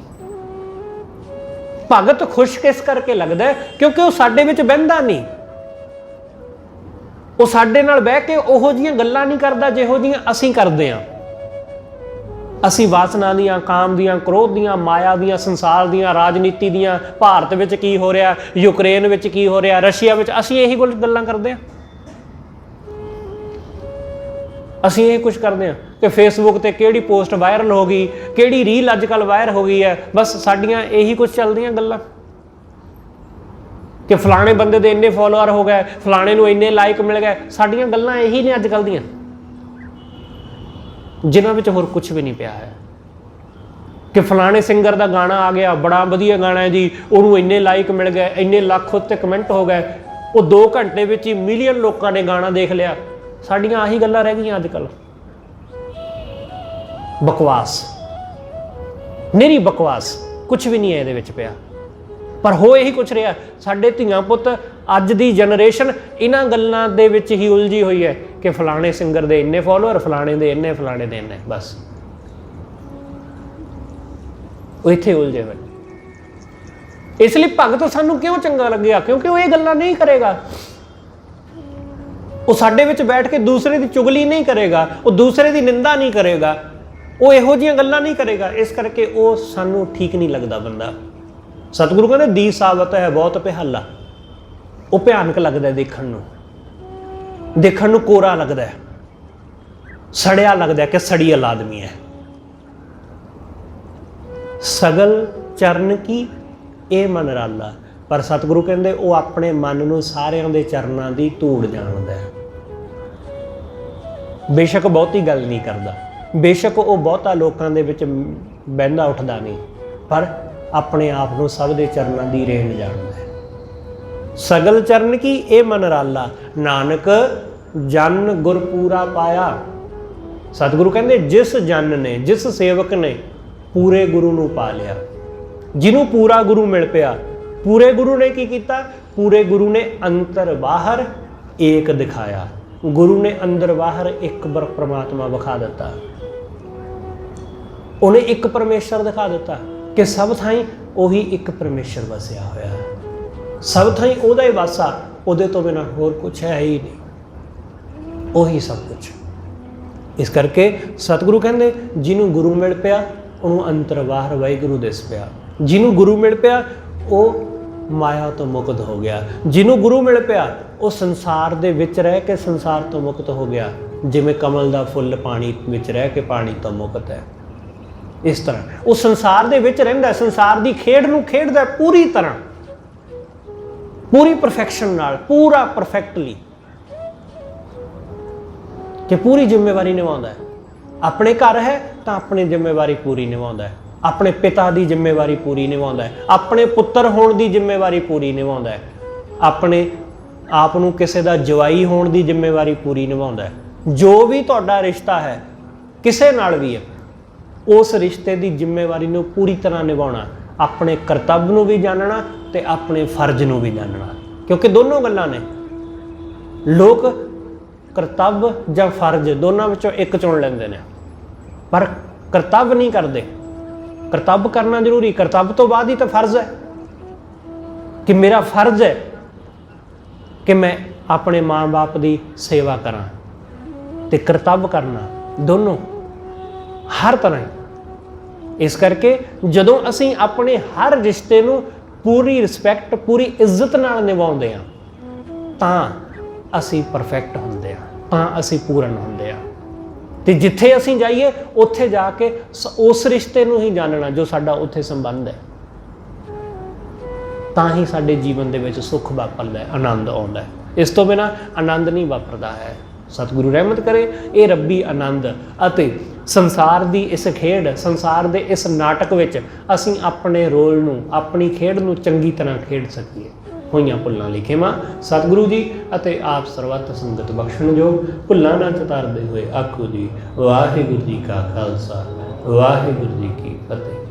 ਭਗਤ ਖੁਸ਼ ਕਿਸ ਕਰਕੇ ਲੱਗਦਾ ਹੈ? ਕਿਉਂਕਿ ਉਹ ਸਾਡੇ ਵਿੱਚ ਬਹਿੰਦਾ ਨਹੀਂ, ਉਹ ਸਾਡੇ ਨਾਲ ਬਹਿ ਕੇ ਉਹੋ ਜਿਹੀਆਂ ਗੱਲਾਂ ਨਹੀਂ ਕਰਦਾ ਜਿਹੋ ਜਿਹੀਆਂ ਅਸੀਂ ਕਰਦੇ ਹਾਂ। ਅਸੀਂ ਵਾਸਨਾ ਦੀਆਂ, ਕਾਮ ਦੀਆਂ, ਕ੍ਰੋਧ ਦੀਆਂ, ਮਾਇਆ ਦੀਆਂ, ਸੰਸਾਰ ਦੀਆਂ, ਰਾਜਨੀਤੀ ਦੀਆਂ, ਭਾਰਤ ਵਿੱਚ ਕੀ ਹੋ ਰਿਹਾ, ਯੂਕਰੇਨ ਵਿੱਚ ਕੀ ਹੋ ਰਿਹਾ, ਰਸ਼ੀਆ ਵਿੱਚ, ਅਸੀਂ ਇਹੀ ਗੱਲਾਂ ਕਰਦੇ ਹਾਂ। ਅਸੀਂ ਇਹ ਕੁਝ ਕਰਦੇ ਹਾਂ ਕਿ ਫੇਸਬੁੱਕ ਤੇ ਕਿਹੜੀ ਪੋਸਟ ਵਾਇਰਲ ਹੋ ਗਈ, ਕਿਹੜੀ ਰੀਲ ਅੱਜ ਕੱਲ੍ਹ ਵਾਇਰਲ ਹੋ ਗਈ ਹੈ, ਬਸ ਸਾਡੀਆਂ ਇਹੀ ਕੁਝ ਚੱਲਦੀਆਂ ਗੱਲਾਂ ਕਿ ਫਲਾਣੇ ਬੰਦੇ ਦੇ ਇੰਨੇ ਫੋਲੋਅਰ ਹੋ ਗਏ, ਫਲਾਣੇ ਨੂੰ ਇੰਨੇ ਲਾਈਕ ਮਿਲ ਗਏ। ਸਾਡੀਆਂ ਗੱਲਾਂ ਇਹੀ ਨੇ ਅੱਜ ਕੱਲ੍ਹ ਦੀਆਂ, ਜਿਨ੍ਹਾਂ ਵਿੱਚ ਹੋਰ ਕੁਝ ਵੀ ਨਹੀਂ ਪਿਆ ਹੈ। ਕਿ ਫਲਾਣੇ ਸਿੰਗਰ ਦਾ ਗਾਣਾ ਆ ਗਿਆ, ਬੜਾ ਵਧੀਆ ਗਾਣਾ ਹੈ ਜੀ, ਉਹਨੂੰ ਇੰਨੇ ਲਾਈਕ ਮਿਲ ਗਏ, ਇੰਨੇ ਲੱਖ ਉੱਤੇ ਕਮੈਂਟ ਹੋ ਗਏ, ਉਹ 2 ਘੰਟੇ ਵਿੱਚ ਹੀ ਮਿਲੀਅਨ ਲੋਕਾਂ ਨੇ ਗਾਣਾ ਦੇਖ ਲਿਆ। ਸਾਡੀਆਂ ਆਹੀ ਗੱਲਾਂ ਰਹਿ ਗਈਆਂ ਅੱਜ ਕੱਲ੍ਹ। ਬਕਵਾਸ, ਨਿਰੀ ਬਕਵਾਸ, ਕੁਝ ਵੀ ਨਹੀਂ ਹੈ ਇਹਦੇ ਵਿੱਚ ਪਿਆ। ਪਰ ਹੋ ਇਹੀ ਕੁਛ ਰਿਹਾ। ਸਾਡੇ ਧੀਆਂ ਪੁੱਤ, ਅੱਜ ਦੀ ਜਨਰੇਸ਼ਨ ਇਹਨਾਂ ਗੱਲਾਂ ਦੇ ਵਿੱਚ ਹੀ ਉਲਝੀ ਹੋਈ ਹੈ ਕਿ ਫਲਾਣੇ ਸਿੰਗਰ ਦੇ ਇੰਨੇ ਫੋਲੋਅਰ, ਫਲਾਣੇ ਦੇ ਇੰਨੇ, ਫਲਾਣੇ ਦੇ ਇੰਨੇ, ਬਸ ਉਹ ਇੱਥੇ ਉਲਝੇ ਹੋਏ। ਇਸ ਲਈ ਭਗਤ ਸਾਨੂੰ ਕਿਉਂ ਚੰਗਾ ਲੱਗਿਆ? ਕਿਉਂਕਿ ਉਹ ਇਹ ਗੱਲਾਂ ਨਹੀਂ ਕਰੇਗਾ। ਉਹ ਸਾਡੇ ਵਿੱਚ ਬੈਠ ਕੇ ਦੂਸਰੇ ਦੀ ਚੁਗਲੀ ਨਹੀਂ ਕਰੇਗਾ, ਉਹ ਦੂਸਰੇ ਦੀ ਨਿੰਦਾ ਨਹੀਂ ਕਰੇਗਾ, ਉਹ ਇਹੋ ਜਿਹੀਆਂ ਗੱਲਾਂ ਨਹੀਂ ਕਰੇਗਾ। ਇਸ ਕਰਕੇ ਉਹ ਸਾਨੂੰ ਠੀਕ ਨਹੀਂ ਲੱਗਦਾ ਬੰਦਾ। ਸਤਿਗੁਰੂ ਕਹਿੰਦੇ ਦੀ ਸਾਬਤ ਹੈ ਬਹੁਤ ਭਿਆਲਾ। ਉਹ ਭਿਆਨਕ ਲੱਗਦਾ ਦੇਖਣ ਨੂੰ ਕੋਰਾ ਲੱਗਦਾ, ਸੜਿਆ ਲੱਗਦਾ ਕਿ ਸੜੀਅਲ ਆਦਮੀ ਹੈ। ਸਗਲ ਚਰਨ ਕੀ ਇਹ ਮਨ ਰਾਲਾ। ਪਰ ਸਤਿਗੁਰੂ ਕਹਿੰਦੇ ਉਹ ਆਪਣੇ ਮਨ ਨੂੰ ਸਾਰਿਆਂ ਦੇ ਚਰਨਾਂ ਦੀ ਧੂੜ ਜਾਣਦਾ ਹੈ। ਬੇਸ਼ੱਕ ਬਹੁਤੀ ਗੱਲ ਨਹੀਂ ਕਰਦਾ, ਬੇਸ਼ੱਕ ਉਹ ਬਹੁਤਾ ਲੋਕਾਂ ਦੇ ਵਿੱਚ ਬਹਿੰਦਾ ਉੱਠਦਾ ਨਹੀਂ, ਪਰ ਆਪਣੇ ਆਪ ਨੂੰ ਸਭ ਦੇ ਚਰਨਾਂ ਦੀ ਰੇਣ ਜਾਣਦਾ ਹੈ। ਸਗਲ ਚਰਨ ਕੀ ਇਹ ਮਨ ਰਾਲਾ, ਨਾਨਕ ਜਨ ਗੁਰ ਪੂਰਾ ਪਾਇਆ। ਸਤਿਗੁਰੂ ਕਹਿੰਦੇ ਜਿਸ ਜਨ ਨੇ, ਜਿਸ ਸੇਵਕ ਨੇ ਪੂਰੇ ਗੁਰੂ ਨੂੰ ਪਾ ਲਿਆ, ਜਿਹਨੂੰ ਪੂਰਾ ਗੁਰੂ ਮਿਲ ਪਿਆ। ਪੂਰੇ ਗੁਰੂ ਨੇ ਕੀ ਕੀਤਾ? ਪੂਰੇ ਗੁਰੂ ਨੇ ਅੰਤਰ ਬਾਹਰ ਏਕ ਦਿਖਾਇਆ। ਗੁਰੂ ਨੇ ਅੰਦਰ ਬਾਹਰ ਇੱਕ ਪਰਮਾਤਮਾ ਵਿਖਾ ਦਿੱਤਾ। ਉਹਨੇ ਇੱਕ ਪਰਮੇਸ਼ਰ ਦਿਖਾ ਦਿੱਤਾ ਕਿ ਸਭ ਥਾਈਂ ਉਹੀ ਇੱਕ ਪਰਮੇਸ਼ਰ ਵਸਿਆ ਹੋਇਆ ਹੈ। ਸਭ ਥਾਈਂ ਉਹਦਾ ਹੀ ਵਾਸਾ, ਉਹਦੇ ਤੋਂ ਬਿਨਾਂ ਹੋਰ ਕੁਛ ਹੈ ਹੀ ਨਹੀਂ, ਉਹੀ ਸਭ ਕੁਛ। ਇਸ ਕਰਕੇ ਸਤਿਗੁਰੂ ਕਹਿੰਦੇ ਜਿਹਨੂੰ ਗੁਰੂ ਮਿਲ ਪਿਆ ਉਹਨੂੰ ਅੰਤਰ ਬਾਹਰ ਵਾਹਿਗੁਰੂ ਦਿਸ ਪਿਆ। ਜਿਹਨੂੰ ਗੁਰੂ ਮਿਲ ਪਿਆ ਉਹ ਮਾਇਆ ਤੋਂ ਮੁਕਤ ਹੋ ਗਿਆ। ਜਿਹਨੂੰ ਗੁਰੂ ਮਿਲ ਪਿਆ ਉਹ ਸੰਸਾਰ ਦੇ ਵਿੱਚ ਰਹਿ ਕੇ ਸੰਸਾਰ ਤੋਂ ਮੁਕਤ ਹੋ ਗਿਆ। ਜਿਵੇਂ ਕਮਲ ਦਾ ਫੁੱਲ ਪਾਣੀ ਵਿੱਚ ਰਹਿ ਕੇ ਪਾਣੀ ਤੋਂ ਮੁਕਤ ਹੈ, ਇਸ ਤਰ੍ਹਾਂ ਉਹ ਸੰਸਾਰ ਦੇ ਵਿੱਚ ਰਹਿੰਦਾ, ਸੰਸਾਰ ਦੀ ਖੇਡ ਨੂੰ ਖੇਡਦਾ ਪੂਰੀ ਤਰ੍ਹਾਂ, ਪੂਰੀ ਪਰਫੈਕਸ਼ਨ ਨਾਲ, ਪੂਰਾ ਪਰਫੈਕਟਲੀ, ਕਿ ਪੂਰੀ ਜ਼ਿੰਮੇਵਾਰੀ ਨਿਭਾਉਂਦਾ ਹੈ। ਆਪਣੇ ਘਰ ਹੈ ਤਾਂ ਆਪਣੀ ਜ਼ਿੰਮੇਵਾਰੀ ਪੂਰੀ ਨਿਭਾਉਂਦਾ ਹੈ, ਆਪਣੇ ਪਿਤਾ ਦੀ ਜ਼ਿੰਮੇਵਾਰੀ ਪੂਰੀ ਨਿਭਾਉਂਦਾ ਹੈ, ਆਪਣੇ ਪੁੱਤਰ ਹੋਣ ਦੀ ਜ਼ਿੰਮੇਵਾਰੀ ਪੂਰੀ ਨਿਭਾਉਂਦਾ ਹੈ, ਆਪਣੇ ਆਪ ਨੂੰ ਕਿਸੇ ਦਾ ਜਵਾਈ ਹੋਣ ਦੀ ਜ਼ਿੰਮੇਵਾਰੀ ਪੂਰੀ ਨਿਭਾਉਂਦਾ ਹੈ। ਜੋ ਵੀ ਤੁਹਾਡਾ ਰਿਸ਼ਤਾ ਹੈ ਕਿਸੇ ਨਾਲ ਵੀ ਹੈ, ਉਸ ਰਿਸ਼ਤੇ ਦੀ ਜ਼ਿੰਮੇਵਾਰੀ ਨੂੰ ਪੂਰੀ ਤਰ੍ਹਾਂ ਨਿਭਾਉਣਾ, ਆਪਣੇ ਕਰਤੱਵ ਨੂੰ ਵੀ ਜਾਣਨਾ ਤੇ ਆਪਣੇ ਫਰਜ਼ ਨੂੰ ਵੀ ਜਾਣਨਾ, ਕਿਉਂਕਿ ਦੋਨੋਂ ਗੱਲਾਂ ਨੇ। ਲੋਕ ਕਰਤੱਵ ਜਾਂ ਫਰਜ਼ ਦੋਨਾਂ ਵਿੱਚੋਂ ਇੱਕ ਚੁਣ ਲੈਂਦੇ ਨੇ, ਪਰ ਕਰਤੱਵ ਨਹੀਂ ਕਰਦੇ। ਕਰਤੱਵ ਕਰਨਾ ਜ਼ਰੂਰੀ, ਕਰਤੱਵ ਤੋਂ ਬਾਅਦ ਹੀ ਤਾਂ ਫਰਜ਼ ਹੈ ਕਿ ਮੇਰਾ ਫਰਜ਼ ਹੈ ਕਿ ਮੈਂ ਆਪਣੇ ਮਾਂ-ਬਾਪ ਦੀ ਸੇਵਾ ਕਰਾਂ, ਤੇ ਕਰਤੱਵ ਕਰਨਾ ਦੋਨੋਂ ਹਰ ਤਰ੍ਹਾਂ। ਇਸ ਕਰਕੇ ਜਦੋਂ ਅਸੀਂ ਆਪਣੇ ਹਰ ਰਿਸ਼ਤੇ ਨੂੰ ਪੂਰੀ ਰਿਸਪੈਕਟ, ਪੂਰੀ ਇੱਜ਼ਤ ਨਾਲ ਨਿਭਾਉਂਦੇ ਹਾਂ ਤਾਂ ਅਸੀਂ ਪਰਫੈਕਟ ਹੁੰਦੇ ਹਾਂ, ਤਾਂ ਅਸੀਂ ਪੂਰਨ ਹੁੰਦੇ ਹਾਂ। ਤੇ ਜਿੱਥੇ ਅਸੀਂ ਜਾਈਏ ਉੱਥੇ ਜਾ ਕੇ ਉਸ ਰਿਸ਼ਤੇ ਨੂੰ ਹੀ ਜਾਣਨਾ ਜੋ ਸਾਡਾ ਉੱਥੇ ਸੰਬੰਧ ਹੈ, ਤਾਂ ਹੀ ਸਾਡੇ ਜੀਵਨ ਦੇ ਵਿੱਚ ਸੁੱਖ ਵਾਪਰਦਾ ਹੈ, ਆਨੰਦ ਆਉਂਦਾ ਹੈ। ਇਸ ਤੋਂ ਬਿਨਾਂ ਆਨੰਦ ਨਹੀਂ ਵਾਪਰਦਾ ਹੈ। ਸਤਿਗੁਰੂ ਰਹਿਮਤ ਕਰੇ ਇਹ ਰੱਬੀ ਆਨੰਦ ਅਤੇ ਸੰਸਾਰ ਦੀ ਇਸ ਖੇਡ, ਸੰਸਾਰ ਦੇ ਇਸ ਨਾਟਕ ਵਿੱਚ ਅਸੀਂ ਆਪਣੇ ਰੋਲ ਨੂੰ, ਆਪਣੀ ਖੇਡ ਨੂੰ ਚੰਗੀ ਤਰ੍ਹਾਂ ਖੇਡ ਸਕੀਏ। ਹੋਈਆਂ ਭੁੱਲਾਂ ਲਈ ਖਿਮਾ। ਸਤਿਗੁਰੂ ਜੀ ਅਤੇ ਆਪ ਸਰਬੱਤ ਸੰਗਤ ਬਖਸ਼ਣ ਜੋ ਭੁੱਲਾਂ ਨਾ ਚਤਾਰਦੇ ਹੋਏ ਆਖੋ ਜੀ ਵਾਹਿਗੁਰੂ ਜੀ ਕਾ ਖਾਲਸਾ, ਵਾਹਿਗੁਰੂ ਜੀ ਕੀ ਫਤਿਹ।